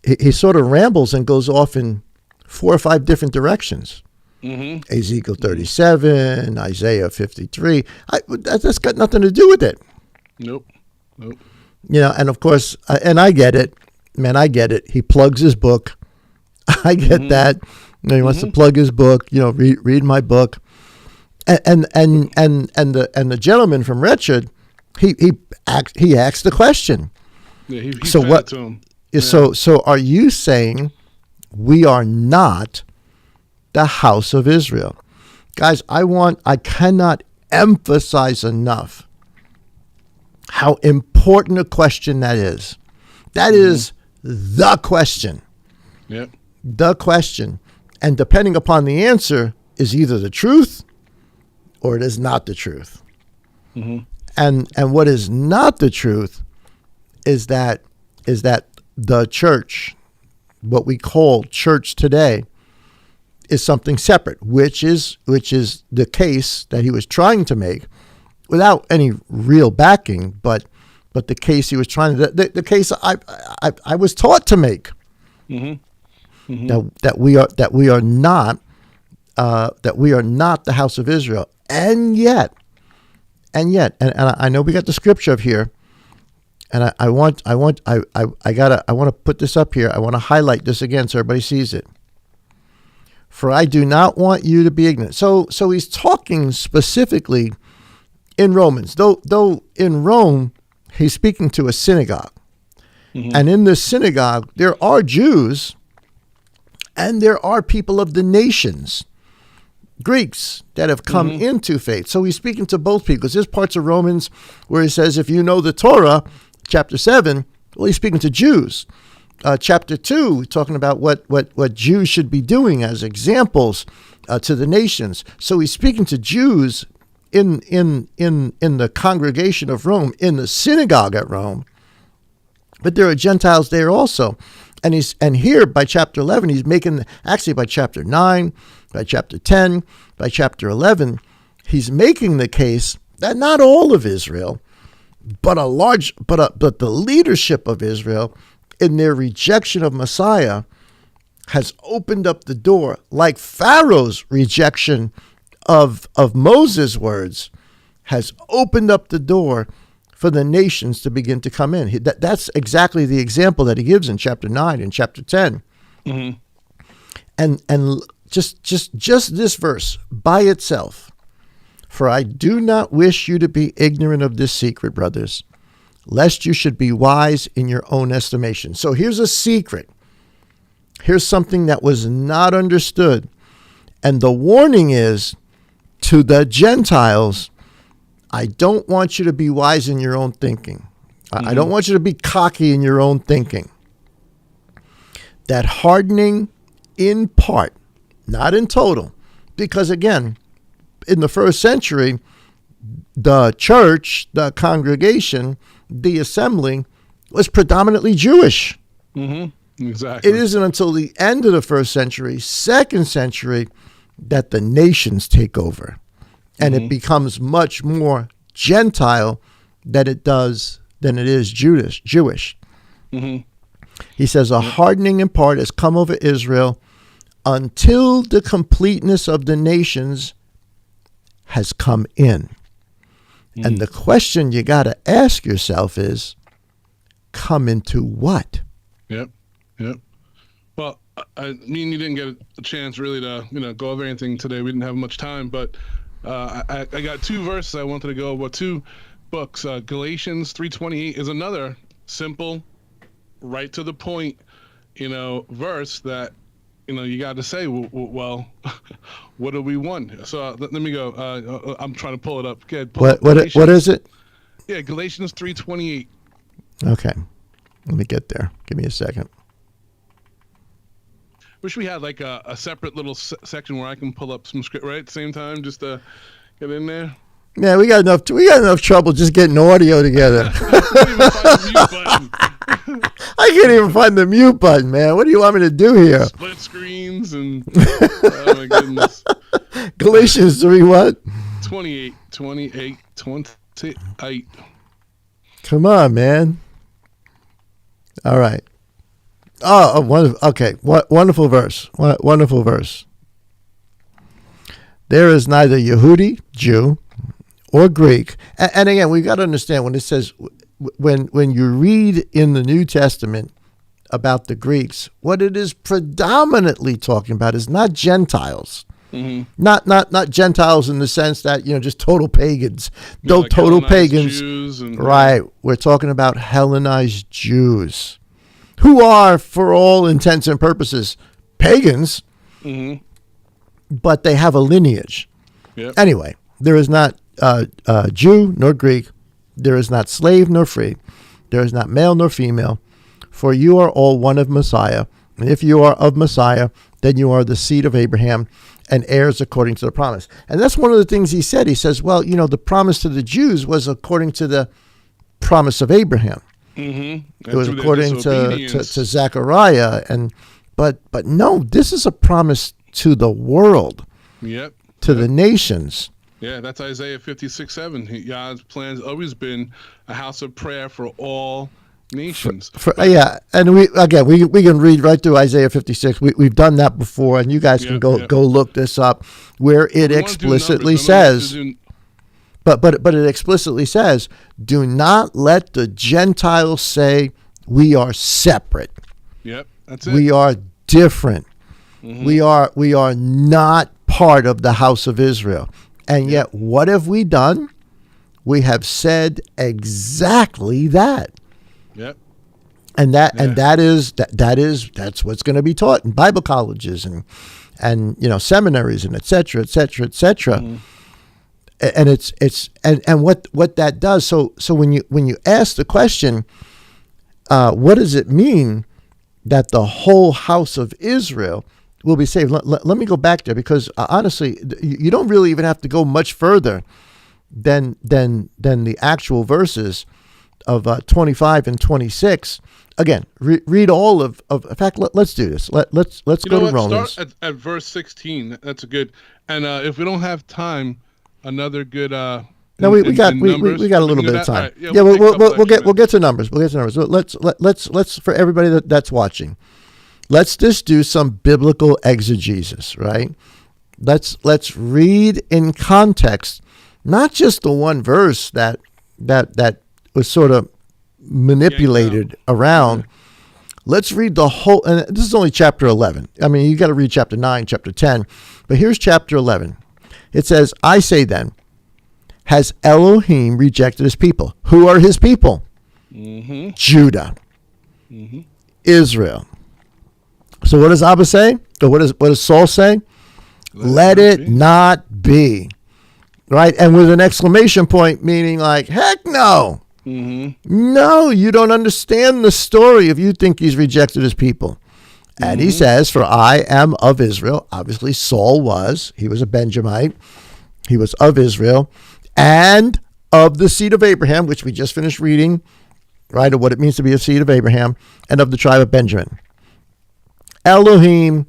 he sort of rambles and goes off in 4 or 5 different directions. Ezekiel 37, Isaiah 53. That's got nothing to do with it. Nope. And of course, and I get it. Man, I get it. He plugs his book. I get that. He wants to plug his book. Read my book. And the gentleman from Richard, he asked the question. Yeah, he so said what? It to him. So are you saying we are not the house of Israel? Guys, I cannot emphasize enough how important a question that is. That is the question. Yep. The question. And depending upon the answer is either the truth or it is not the truth. And what is not the truth is that the church, what we call church today, is something separate, which is the case that he was trying to make without any real backing, but the case he was trying to, the case I was taught to make. That we are not the house of Israel, and yet, and I know we got the scripture up here, and I want to put this up here. I want to highlight this again so everybody sees it. For I do not want you to be ignorant. So he's talking specifically in Romans, though in Rome, he's speaking to a synagogue. And in the synagogue, there are Jews and there are people of the nations, Greeks, that have come into faith. So he's speaking to both people. Because there's parts of Romans where he says, if you know the Torah, chapter 7, well, he's speaking to Jews. Chapter 2, talking about what Jews should be doing as examples to the nations. So he's speaking to Jews in the congregation of Rome, in the synagogue at Rome. But there are Gentiles there also. And here by chapter 11, he's making, actually by chapter 9, by chapter 10, by chapter 11, he's making the case that not all of Israel, but but the leadership of Israel in their rejection of Messiah has opened up the door, like Pharaoh's rejection of Moses' words has opened up the door for the nations to begin to come in. That's exactly the example that he gives in chapter 9 and chapter 10. And just this verse by itself. For I do not wish you to be ignorant of this secret, brothers, lest you should be wise in your own estimation. So here's a secret. Here's something that was not understood. And the warning is to the Gentiles, I don't want you to be wise in your own thinking. I don't want you to be cocky in your own thinking. That hardening in part, not in total, because again, in the first century, the church, the congregation, the assembly was predominantly Jewish. Exactly. It isn't until the end of the first century, second century, that the nations take over. And it becomes much more Gentile than it is Jewish. He says, a hardening in part has come over Israel until the completeness of the nations has come in. And the question you got to ask yourself is, come into what? Yep. Well, I mean, you didn't get a chance really to, go over anything today. We didn't have much time, but I got two verses I wanted to go over, two books. Galatians 3:28 is another simple, right to the point, verse that, you got to say, well, what do we want? So let me go. I'm trying to pull it up. What is it? Yeah, Galatians 3:28. Okay, let me get there. Give me a second. Wish we had like a separate little section where I can pull up some script right at the same time, just to get in there. Yeah, we got enough trouble just getting audio together. I can't even find the mute button, man. What do you want me to do here? Split screens and oh my goodness. Galatians 3 what? 28. Come on, man. All right. Okay. Wonderful verse. Wonderful verse. There is neither Yehudi, Jew, or Greek. And again, we've got to understand when it says, when you read in the New Testament about the Greeks, what it is predominantly talking about is not Gentiles. Not Gentiles in the sense that, just total pagans. Like total Hellenized pagans. Jews Right. We're talking about Hellenized Jews, who are, for all intents and purposes, pagans, but they have a lineage. Yep. Anyway, there is not Jew nor Greek. There is not slave nor free. There is not male nor female. For you are all one of Messiah. And if you are of Messiah, then you are the seed of Abraham and heirs according to the promise. And that's one of the things he said. He says, well, the promise to the Jews was according to the promise of Abraham. It was according to Zechariah. But no, this is a promise to the world. Yep. To the nations. Yeah, that's Isaiah 56:7. God's plan's always been a house of prayer for all nations. And we can read right through Isaiah 56. We've done that before, and you guys can go look this up, where it explicitly says, But it explicitly says, do not let the Gentiles say we are separate. Yep, that's it. We are different. We are not part of the house of Israel. And yet, what have we done? We have said exactly that. Yep. And that's what's going to be taught in Bible colleges and seminaries and et cetera, et cetera, et cetera. And it's what that does. So when you ask the question, what does it mean that the whole house of Israel will be saved? Let me go back there, because honestly, you don't really even have to go much further than the actual verses of 25 and 26. Again, read all of. In fact, let's do this. Let's go to Romans. Start at verse 16. That's a good. And if we don't have time, another good. No, we got a little bit of time. Right. Yeah, we'll get to numbers. We'll get to numbers. Let's for everybody that's watching, let's just do some biblical exegesis, right? Let's read in context, not just the one verse that was sort of manipulated around. Let's read the whole, and this is only chapter 11. I mean, you got to read chapter 9, chapter 10, but here's chapter 11. It says, I say then, has Elohim rejected his people? Who are his people? Judah. Israel. So what does Abba say? Or what does Saul say? Let it not be. Right? And with an exclamation point, meaning like, heck no. No, you don't understand the story if you think he's rejected his people. And he says, for I am of Israel. Obviously, Saul was. He was a Benjamite. He was of Israel. And of the seed of Abraham, which we just finished reading, right, of what it means to be a seed of Abraham, and of the tribe of Benjamin. Elohim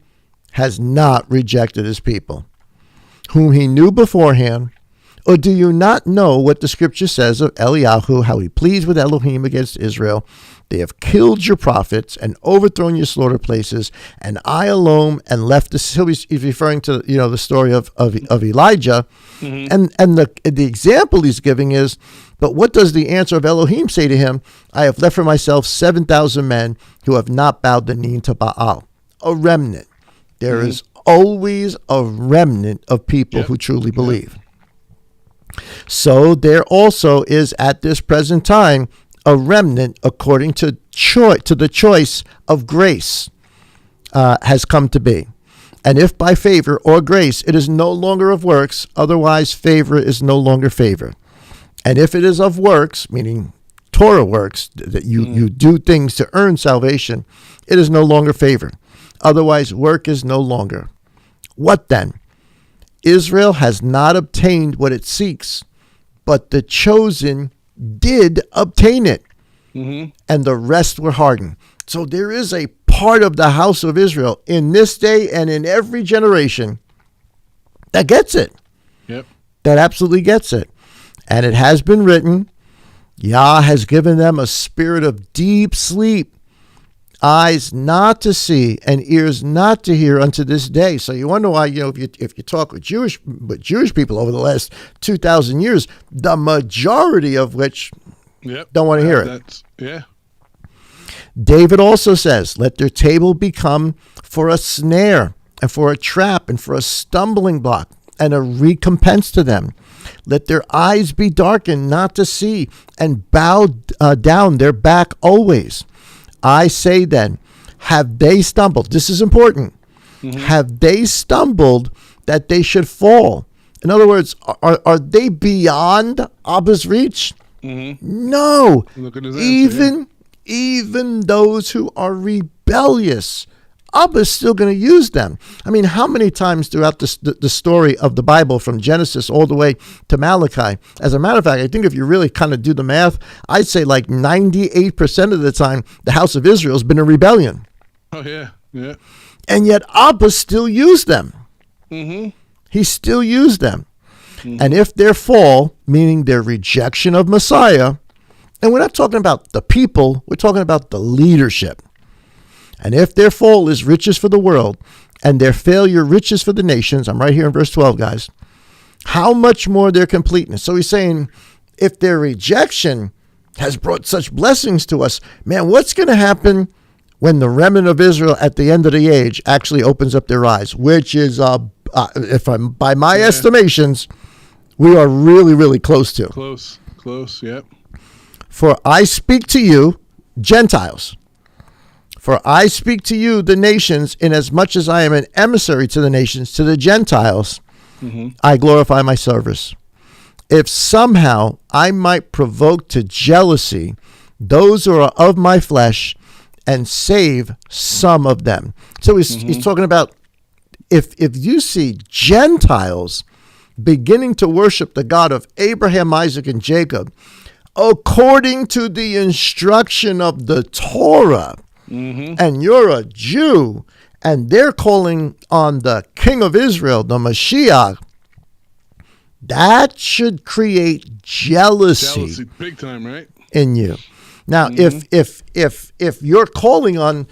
has not rejected his people, whom he knew beforehand. Or do you not know what the scripture says of Eliyahu, how he pleads with Elohim against Israel? They have killed your prophets and overthrown your slaughter places, and I alone and left the. So he's referring to the story of Elijah, and the example he's giving is, but what does the answer of Elohim say to him? I have left for myself 7,000 men who have not bowed the knee to Baal. A remnant. There is always a remnant of people who truly believe. So there also is at this present time a remnant according to the choice of grace has come to be. And if by favor or grace it is no longer of works, otherwise favor is no longer favor. And if it is of works, meaning Torah works, that you do things to earn salvation, it is no longer favor. Otherwise work is no longer. What then? Israel has not obtained what it seeks, but the chosen did obtain it, and the rest were hardened. So there is a part of the house of Israel in this day and in every generation that gets it. Yep. That absolutely gets it. And it has been written, Yah has given them a spirit of deep sleep, eyes not to see and ears not to hear unto this day. So you wonder why, if you talk with Jewish people over the last 2,000 years, the majority of which don't want to hear it. David also says, let their table become for a snare and for a trap and for a stumbling block and a recompense to them. Let their eyes be darkened not to see and bow down their back always. I say then, have they stumbled? This is important. Have they stumbled that they should fall? In other words, are they beyond Abba's reach? No. Look at his answer, even those who are rebellious, Abba's still going to use them. I mean, how many times throughout the story of the Bible, from Genesis all the way to Malachi? As a matter of fact, I think if you really kind of do the math, I'd say like 98% of the time, the house of Israel has been in rebellion. Oh, yeah, yeah. And yet Abba still used them. He still used them. And if their fall, meaning their rejection of Messiah, and we're not talking about the people, we're talking about the leadership. And if their fall is riches for the world, and their failure riches for the nations, I'm right here in verse 12, guys. how much more their completeness. So he's saying, if their rejection has brought such blessings to us, man, what's going to happen when the remnant of Israel at the end of the age actually opens up their eyes, which is, if I'm by my estimations, we are really, really close to. Close, yep. For I speak to you, Gentiles. For I speak to you, the nations, inasmuch as I am an emissary to the nations, to the Gentiles, I glorify my service. If somehow I might provoke to jealousy those who are of my flesh and save some of them. So he's talking about if you see Gentiles beginning to worship the God of Abraham, Isaac, and Jacob, according to the instruction of the Torah, and you're a Jew, and they're calling on the King of Israel, the Mashiach, that should create jealousy big time, right? in you. Now, if you're calling on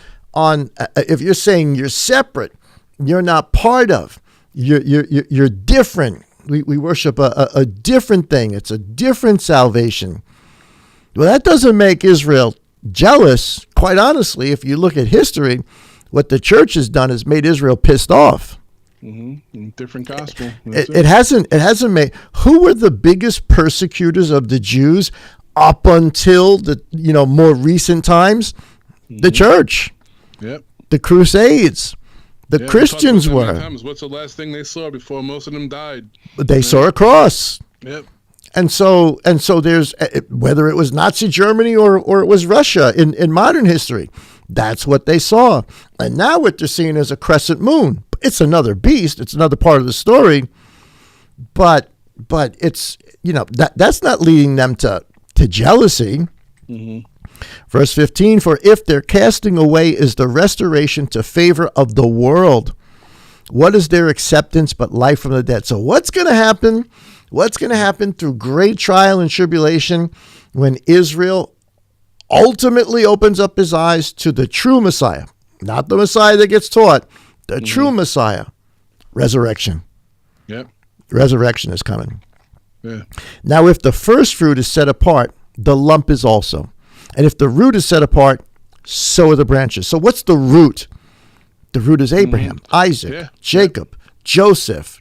if you're saying you're separate, you're not part of, you're different. We worship a different thing. It's a different salvation. Well, that doesn't make Israel jealous. Quite honestly, if you look at history, what the church has done is made Israel pissed off. Different gospel. It hasn't made. Who were the biggest persecutors of the Jews up until the more recent times? The church. Yep. The Crusades. The Christians were. What's the last thing they saw before most of them died? They saw a cross. Yep. And so there's, whether it was Nazi Germany or it was Russia in modern history, that's what they saw. And now what they're seeing is a crescent moon. It's another beast. It's another part of the story. But it's, that's not leading them to jealousy. Verse 15, for if their casting away is the restoration to favor of the world, what is their acceptance but life from the dead? So what's going to happen? What's going to happen through great trial and tribulation when Israel ultimately opens up his eyes to the true Messiah? Not the Messiah that gets taught, the true Messiah. Resurrection. Yep. Resurrection is coming. Yeah. Now, if the first fruit is set apart, the lump is also. And if the root is set apart, so are the branches. So what's the root? The root is Abraham, Isaac, Jacob, Joseph,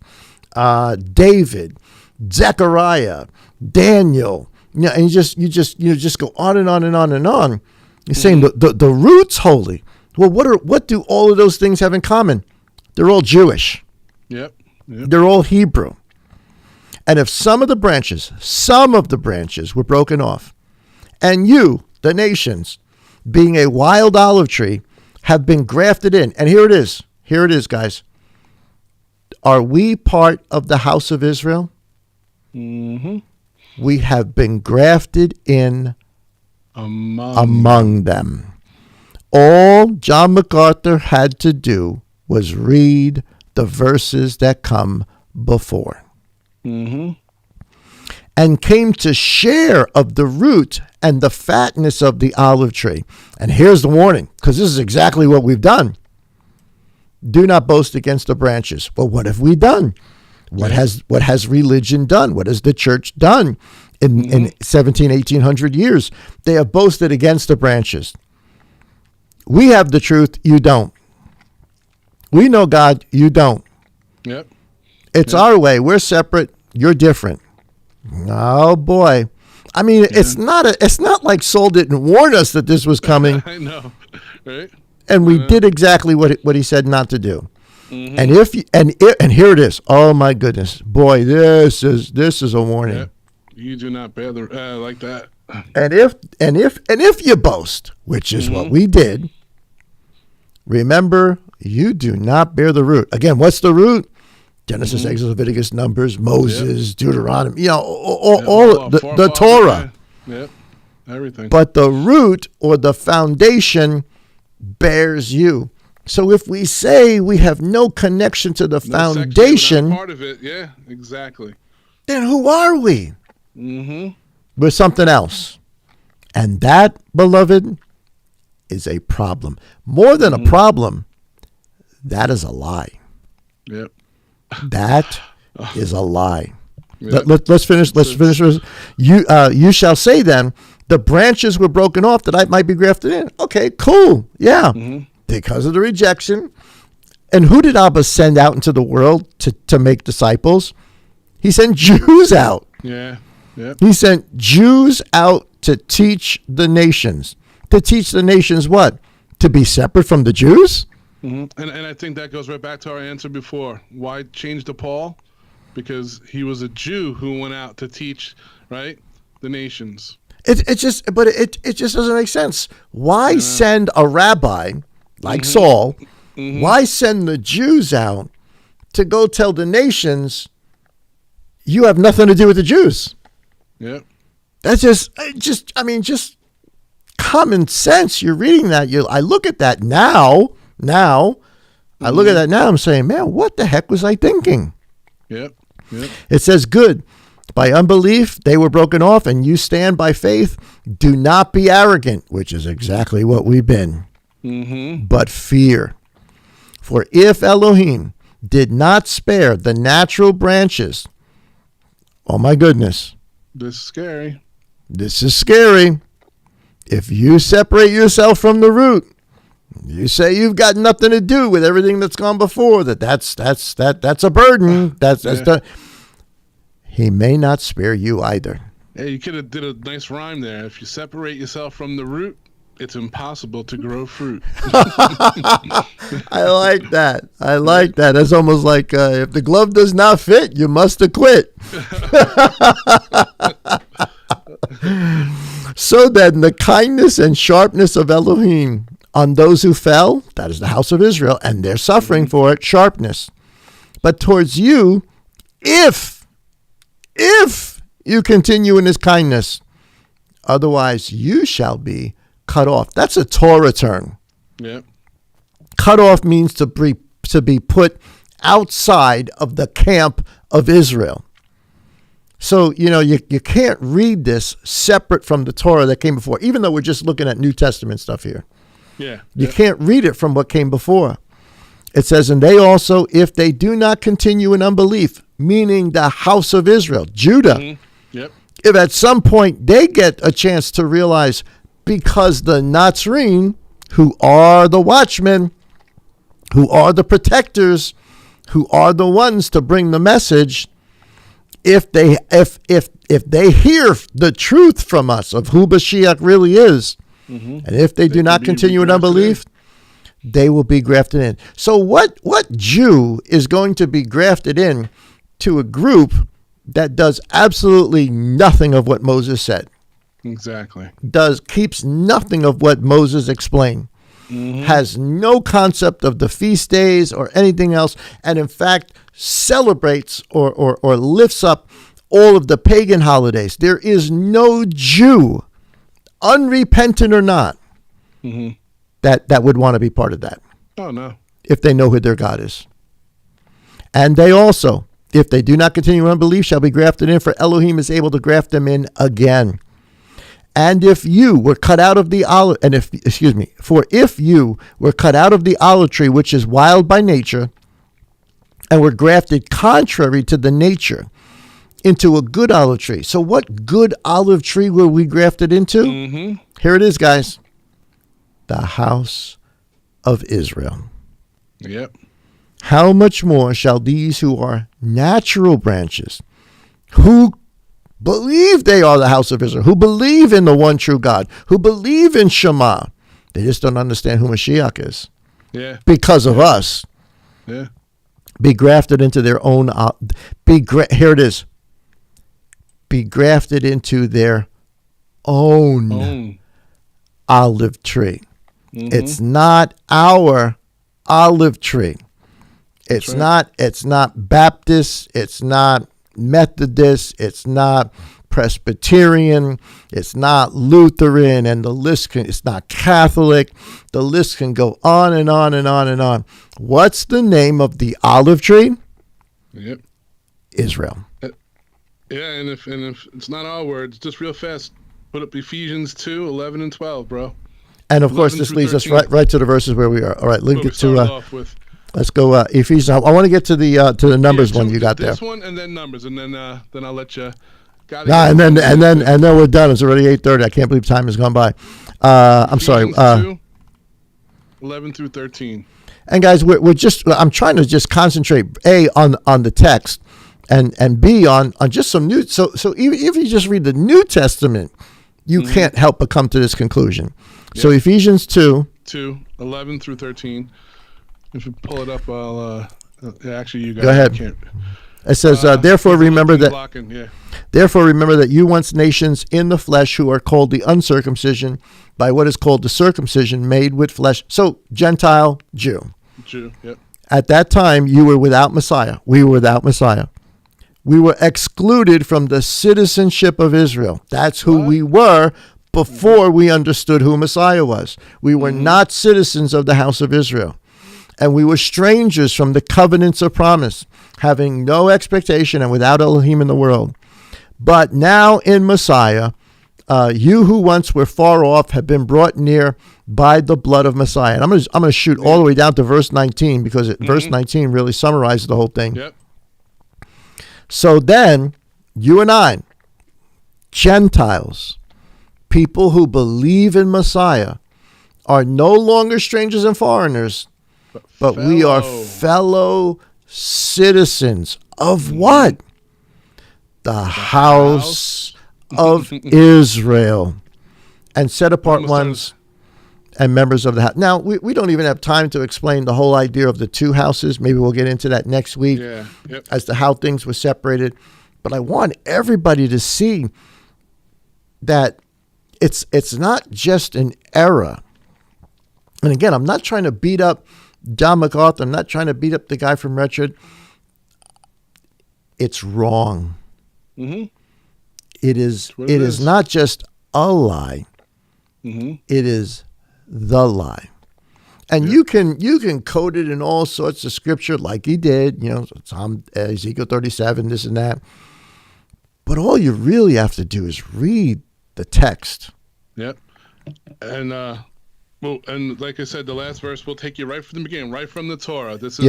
David, Zechariah, Daniel. And you just go on and on and on and on. You're saying the root's holy. Well, what do all of those things have in common? They're all Jewish. Yep. They're all Hebrew. And if some of the branches were broken off, and you, the nations, being a wild olive tree, have been grafted in. And here it is, guys. Are we part of the house of Israel? We have been grafted in among them. All John MacArthur had to do was read the verses that come before. And came to share of the root and the fatness of the olive tree. And here's the warning, because this is exactly what we've done. Do not boast against the branches. Well, what have we done? What has religion done? What has the church done in 1800 years? They have boasted against the branches. We have the truth, you don't. We know God, you don't. Yep. It's our way. We're separate, you're different. Oh boy. I mean, it's not like Saul didn't warn us that this was coming. I know, right? And we did exactly what he said not to do. And and here it is. Oh my goodness, boy, this is a warning. Yep. You do not bear the like that. And if you boast, which is what we did, remember you do not bear the root. Again, what's the root? Genesis, Exodus, Leviticus, Numbers, Moses, Deuteronomy, all the Torah. Yep, everything. But the root or the foundation bears you. So if we say we have no connection to the foundation, part of it, yeah, exactly. Then who are we? We're something else. And that, beloved, is a problem. More than a problem, that is a lie. Yep. That is a lie. Yeah. Let's finish. Let's finish. You shall say then, the branches were broken off that I might be grafted in. Okay, cool. Yeah. Because of the rejection. And who did Abba send out into the world to make disciples? He sent Jews out. Yeah. Yep. He sent Jews out to teach the nations. To teach the nations what? To be separate from the Jews? And I think that goes right back to our answer before. Why change to Paul? Because he was a Jew who went out to teach, right, the nations. It just doesn't make sense. Why send a rabbi like Saul? Why send the Jews out to go tell the nations you have nothing to do with the Jews? Yep. That's just common sense. You're reading that. I look at that now. I look at that now. I'm saying, man, what the heck was I thinking? Yep. It says, good. By unbelief, they were broken off, and you stand by faith. Do not be arrogant, which is exactly what we've been, but fear. For if Elohim did not spare the natural branches, oh my goodness. This is scary. This is scary. If you separate yourself from the root, you say you've got nothing to do with everything that's gone before. That's a burden. He may not spare you either. Hey, you could have did a nice rhyme there. If you separate yourself from the root, it's impossible to grow fruit. I like that. That's almost like if the glove does not fit, you must acquit. So then the kindness and sharpness of Elohim on those who fell, that is the house of Israel, and they're suffering for it, sharpness. But towards you, if you continue in his kindness, otherwise you shall be cut off. That's a Torah term. Yep. Cut off means to be put outside of the camp of Israel. So, you can't read this separate from the Torah that came before, even though we're just looking at New Testament stuff here. Yeah. You can't read it from what came before. It says, and they also, if they do not continue in unbelief, meaning the house of Israel, Judah, Yep. if at some point they get a chance to realize, because the Nazarene, who are the watchmen, who are the protectors, who are the ones to bring the message, if they hear the truth from us of who Mashiach really is, and if they do not continue in unbelief, they will be grafted in. So what Jew is going to be grafted in to a group that does absolutely nothing of what Moses said? Exactly. Keeps nothing of what Moses explained. Has no concept of the feast days or anything else, and in fact celebrates or lifts up all of the pagan holidays. There is no Jew, unrepentant or not, that would want to be part of that. Oh, no. If they know who their God is. And they also, if they do not continue in unbelief, shall be grafted in, for Elohim is able to graft them in again. And if you were cut out of the olive, for if you were cut out of the olive tree, which is wild by nature, and were grafted contrary to the nature into a good olive tree. So what good olive tree were we grafted into? Here it is, guys. The house of Israel. Yep. How much more shall these who are natural branches, who believe they are the house of Israel, who believe in the one true God, who believe in Shema, they just don't understand who Mashiach is. Yeah. Because of us. Yeah. Be grafted into their own, here it is. Be grafted into their own olive tree. It's not our olive tree. It's not Baptist, it's not Methodist, it's not Presbyterian, it's not Lutheran, and it's not Catholic. The list can go on and on and on and on. What's the name of the olive tree? Yep. Israel. Yeah, and if it's not our words, just real fast, put up Ephesians 2, 11 and 12, bro. And of course, this leads us right to the verses where we are. All right, link it to. Let's go Ephesians. I want to get to the numbers one you got there. This one and then numbers, and then I'll let you. And then we're done. It's already 8:30. I can't believe time has gone by. I'm sorry. 2, 11 through 13. And guys, we're just. I'm trying to just concentrate on the text, and B on just some new. So even if you just read the New Testament, you can't help but come to this conclusion. Yep. So Ephesians 2, 11 through 13. If you pull it up, I'll. Actually, you guys go ahead. Can't. It says, therefore remember that. Blocking, yeah. Therefore remember that you once nations in the flesh who are called the uncircumcision by what is called the circumcision made with flesh. So Gentile, Jew. Yep. At that time you were without Messiah. We were without Messiah. We were excluded from the citizenship of Israel. That's who we were before we understood who Messiah was. We were not citizens of the house of Israel. And we were strangers from the covenants of promise, having no expectation and without Elohim in the world. But now in Messiah, you who once were far off have been brought near by the blood of Messiah. And I'm going to shoot all the way down to verse 19 because verse 19 really summarizes the whole thing. Yep. So then, you and I, Gentiles, people who believe in Messiah, are no longer strangers and foreigners, but we are fellow citizens of what? The house of Israel, and set apart ones and members of the house. Now, we don't even have time to explain the whole idea of the two houses. Maybe we'll get into that next week as to how things were separated. But I want everybody to see that it's not just an error. And again, I'm not trying to beat up John MacArthur. I'm not trying to beat up the guy from Retchard. It's wrong. Mm-hmm. It is not just a lie. Mm-hmm. It is the lie. And you can code it in all sorts of scripture like he did, Psalm, Ezekiel 37, this and that. But all you really have to do is read the text. Yep. And and like I said, the last verse will take you right from the beginning, right from the Torah. This is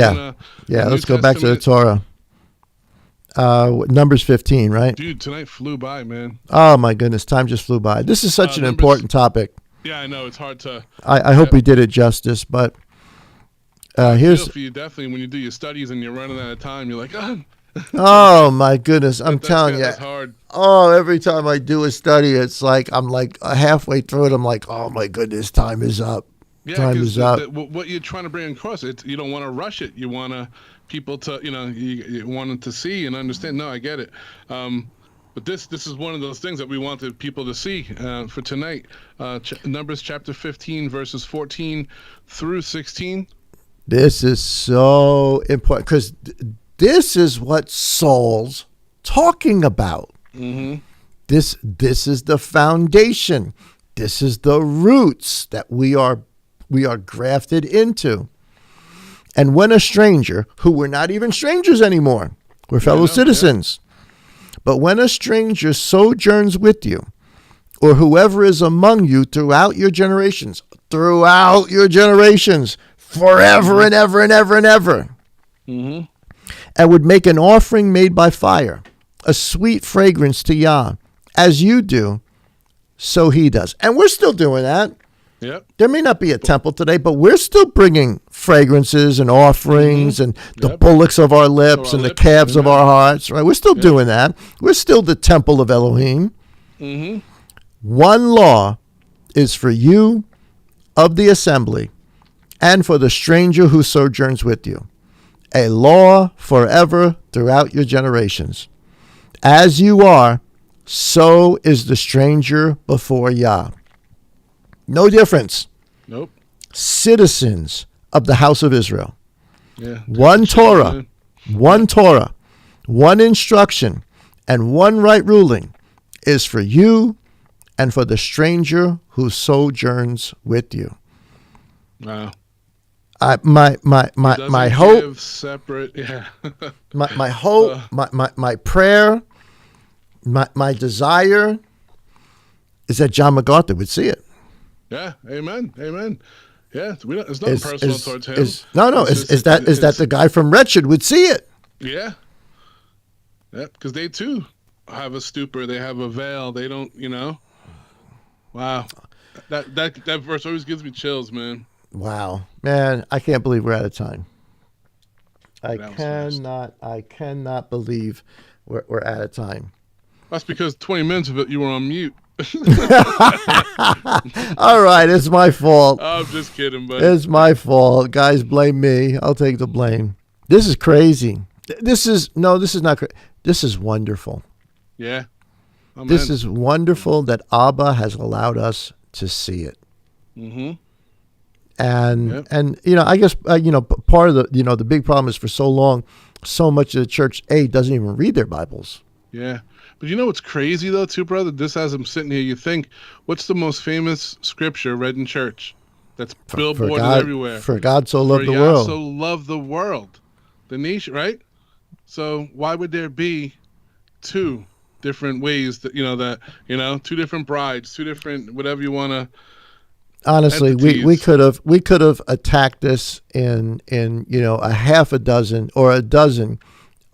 let's go back to the Torah. Numbers 15, right? Dude, tonight flew by, man. Oh my goodness, time just flew by. This is such an important topic. Yeah, I know, it's hard to. I hope we did it justice, but here's for you definitely when you do your studies and you're running out of time, you're like, oh my goodness, I'm telling you. That's hard. Oh, every time I do a study, it's like I'm like halfway through it. I'm like, oh my goodness, time is up. Yeah, time is up. What you're trying to bring across, you don't want to rush it. You want people to, you want them to see and understand. No, I get it. But this is one of those things that we wanted people to see for tonight. Numbers chapter 15, verses 14 through 16. This is so important because this is what Saul's talking about. Mm-hmm. This is the foundation. This is the roots that we are grafted into. And when a stranger, who we're not even strangers anymore, we're fellow citizens. Yeah. But when a stranger sojourns with you, or whoever is among you throughout your generations, forever and ever and ever and ever, and would make an offering made by fire, a sweet fragrance to Yah, as you do, so he does. And we're still doing that. Yep. There may not be a temple today, but we're still bringing fragrances and offerings and the bullocks of our lips and the calves of our hearts, right? We're still doing that. We're still the temple of Elohim. Mm-hmm. One law is for you of the assembly and for the stranger who sojourns with you, a law forever throughout your generations. As you are, so is the stranger before Yah. No difference. Nope. Citizens of the house of Israel. Yeah. One Torah, one instruction, and one right ruling is for you and for the stranger who sojourns with you. Wow. My hope. Separate. Yeah. my hope. My prayer. My desire is that John MacArthur would see it. Yeah, amen. Yeah, it's nothing personal towards him. Is that the guy from Wretched would see it? Yeah. Yeah, because they too have a stupor. They have a veil. They don't, Wow. That verse always gives me chills, man. Wow, man, I can't believe we're out of time. I cannot believe we're out of time. That's because 20 minutes of it you were on mute. All right, it's my fault. I'm just kidding, buddy. It's my fault. Guys, blame me. I'll take the blame. This is crazy. This is not crazy. This is wonderful. Yeah. Amen. This is wonderful that Abba has allowed us to see it. Mm-hmm. And I guess part of the big problem is for so long, so much of the church doesn't even read their Bibles. Yeah, but you know what's crazy though, too, brother? This as I'm sitting here, you think, what's the most famous scripture read in church? That's billboarded everywhere. For God so loved the world. So loved the world, the nation, right? So why would there be two different ways that two different brides, two different whatever you want to? Honestly, we could have attacked this in a half a dozen or a dozen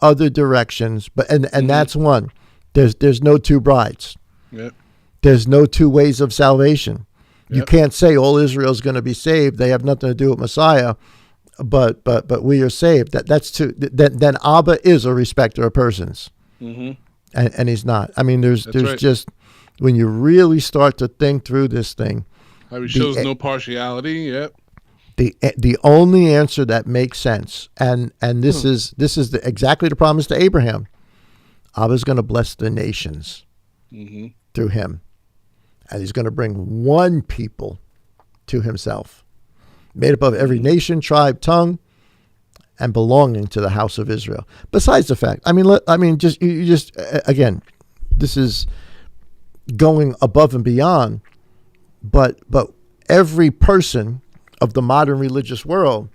other directions, but and that's one. There's no two brides. Yep. There's no two ways of salvation. Yep. You can't say all Israel's going to be saved. They have nothing to do with Messiah, but we are saved. That's two. Then Abba is a respecter of persons, and he's not. I mean, there's right. Just when you really start to think through this thing. How he shows no partiality. Yep. The only answer that makes sense, and this is exactly the promise to Abraham. Abba's going to bless the nations through him, and he's going to bring one people to himself, made up of every nation, tribe, tongue, and belonging to the house of Israel. Besides the fact, again, this is going above and beyond. But every person of the modern religious world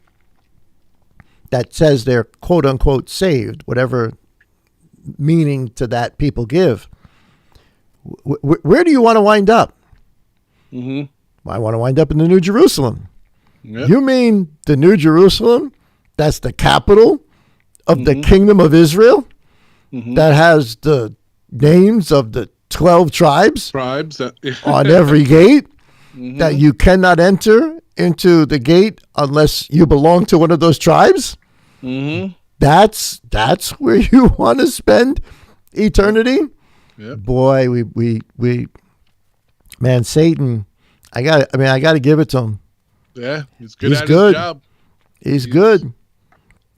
that says they're quote unquote saved, whatever meaning to that people give, where do you want to wind up? I want to wind up in the New Jerusalem. Yep. You mean the New Jerusalem? That's the capital of the kingdom of Israel? That has the names of the 12 tribes on every gate? That you cannot enter into the gate unless you belong to one of those tribes. That's where you want to spend eternity. Yep. Boy, man, Satan. I got to give it to him. Yeah, he's good at his job. He's good.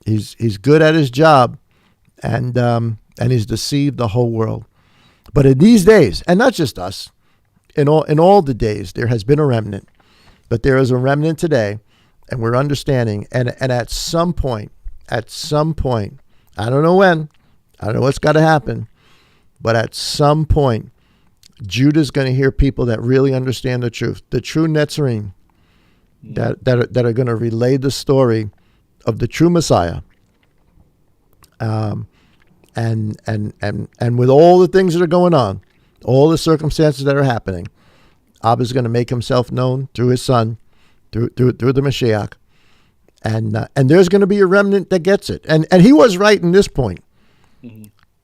He's good at his job, and he's deceived the whole world. But in these days, and not just us. In all the days, there has been a remnant, but there is a remnant today, and we're understanding. And at some point, I don't know when, I don't know what's got to happen, but at some point, Judah's going to hear people that really understand the truth, the true Netzarim, that are going to relay the story of the true Messiah. And with all the things that are going on. All the circumstances that are happening, Abba is going to make himself known through his son, through the Mashiach, and there's going to be a remnant that gets it. And he was right in this point.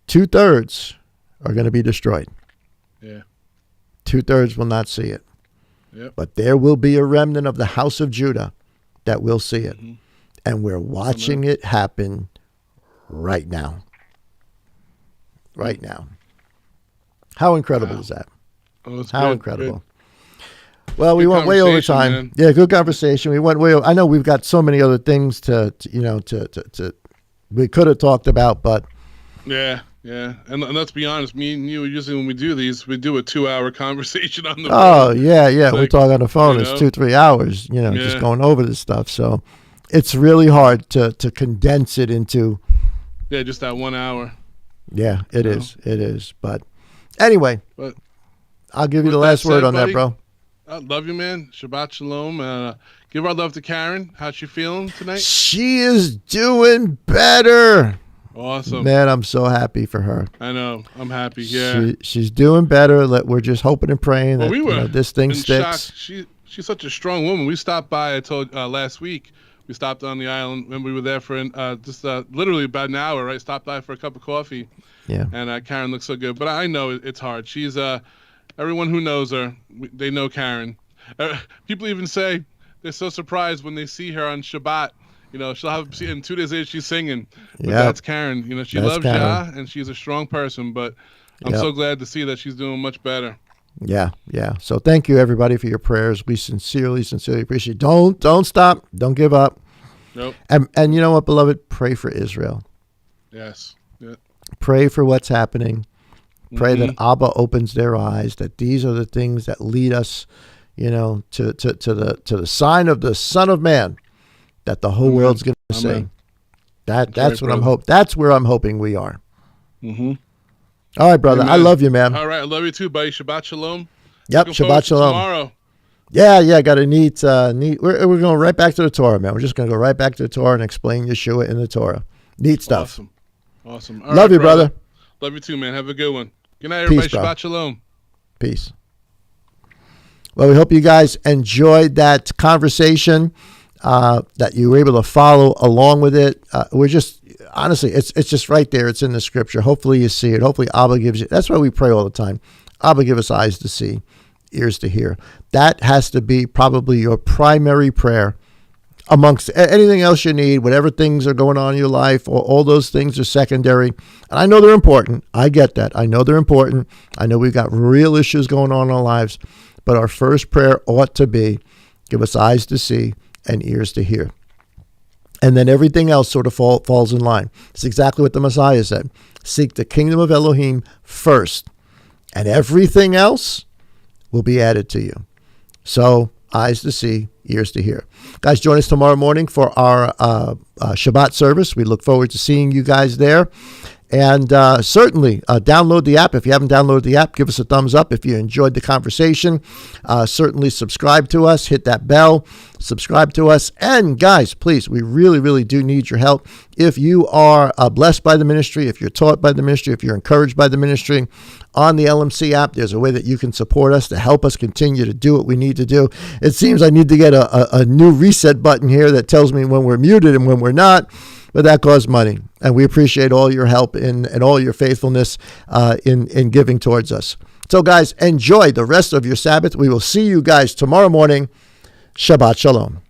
2/3 are going to be destroyed. Yeah. 2/3 will not see it. Yep. But there will be a remnant of the house of Judah that will see it, and we're watching it happen right now. Right now. How incredible is that? Oh, How good, incredible. Good. Well, we went way over time. Man. Yeah, good conversation. We went way over. I know we've got so many other things to we could have talked about, but yeah. And let's be honest, me and you, usually when we do these, we do a 2-hour conversation on the phone. Oh, yeah. We're Like, talking on the phone. It's 2-3 hours, just going over this stuff. So it's really hard to condense it into. Yeah, just that 1 hour. Yeah, it is. It is. But anyway, I'll give you the last word on that, bro. I love you, man. Shabbat shalom. Give our love to Karen. How's she feeling tonight? She is doing better. Awesome. Man, I'm so happy for her. I know. I'm happy. Yeah. She's doing better. We're just hoping and praying that we were this thing in sticks. shock. she's such a strong woman. We stopped by. I told last week. We stopped on the island when we were there for just literally about an hour. Right, stopped by for a cup of coffee. Yeah. And Karen looks so good, but I know it's hard. She's everyone who knows her, they know Karen. People even say they're so surprised when they see her on Shabbat. You know, she'll have in 2 days later she's singing. But that's Karen. You know, she loves Yah, and she's a strong person. But I'm so glad to see that she's doing much better. Yeah. So thank you, everybody, for your prayers. We sincerely appreciate it. Don't stop. Don't give up. Nope. And you know what, beloved? Pray for Israel. Yes. Yeah. Pray for what's happening. Pray that Abba opens their eyes, that these are the things that lead us, you know, to the sign of the Son of Man, that the whole world's going to say. That's what I'm hoping. That's where I'm hoping we are. Mm-hmm. All right, brother. Amen. I love you, man. All right, I love you too, buddy. Shabbat shalom. Yep, Shabbat shalom. Tomorrow. Yeah. Got a neat. We're going right back to the Torah, man. We're just going to go right back to the Torah and explain Yeshua in the Torah. Neat stuff. Awesome. Love you, brother. Love you too, man. Have a good one. Good night, everybody. Peace, Shabbat shalom. Peace. Well, we hope you guys enjoyed that conversation, that you were able to follow along with it. We're just, honestly, it's just right there. It's in the scripture. Hopefully you see it. Hopefully Abba gives you. That's why we pray all the time. Abba, give us eyes to see, ears to hear. That has to be probably your primary prayer amongst anything else you need, whatever things are going on in your life, or all those things are secondary. And I know they're important. I get that. I know they're important. I know we've got real issues going on in our lives. But our first prayer ought to be, give us eyes to see and ears to hear. And then everything else sort of falls in line. It's exactly what the Messiah said. Seek the kingdom of Elohim first, and everything else will be added to you. So, eyes to see, ears to hear. Guys, join us tomorrow morning for our Shabbat service. We look forward to seeing you guys there. And certainly download the app. If you haven't downloaded the app, give us a thumbs up. If you enjoyed the conversation, certainly subscribe to us. Hit that bell. Subscribe to us. And guys, please, we really, really do need your help. If you are blessed by the ministry, if you're taught by the ministry, if you're encouraged by the ministry, on the LMC app, there's a way that you can support us to help us continue to do what we need to do. It seems I need to get a new reset button here that tells me when we're muted and when we're not. But that costs money, and we appreciate all your help and all your faithfulness in giving towards us. So, guys, enjoy the rest of your Sabbath. We will see you guys tomorrow morning. Shabbat Shalom.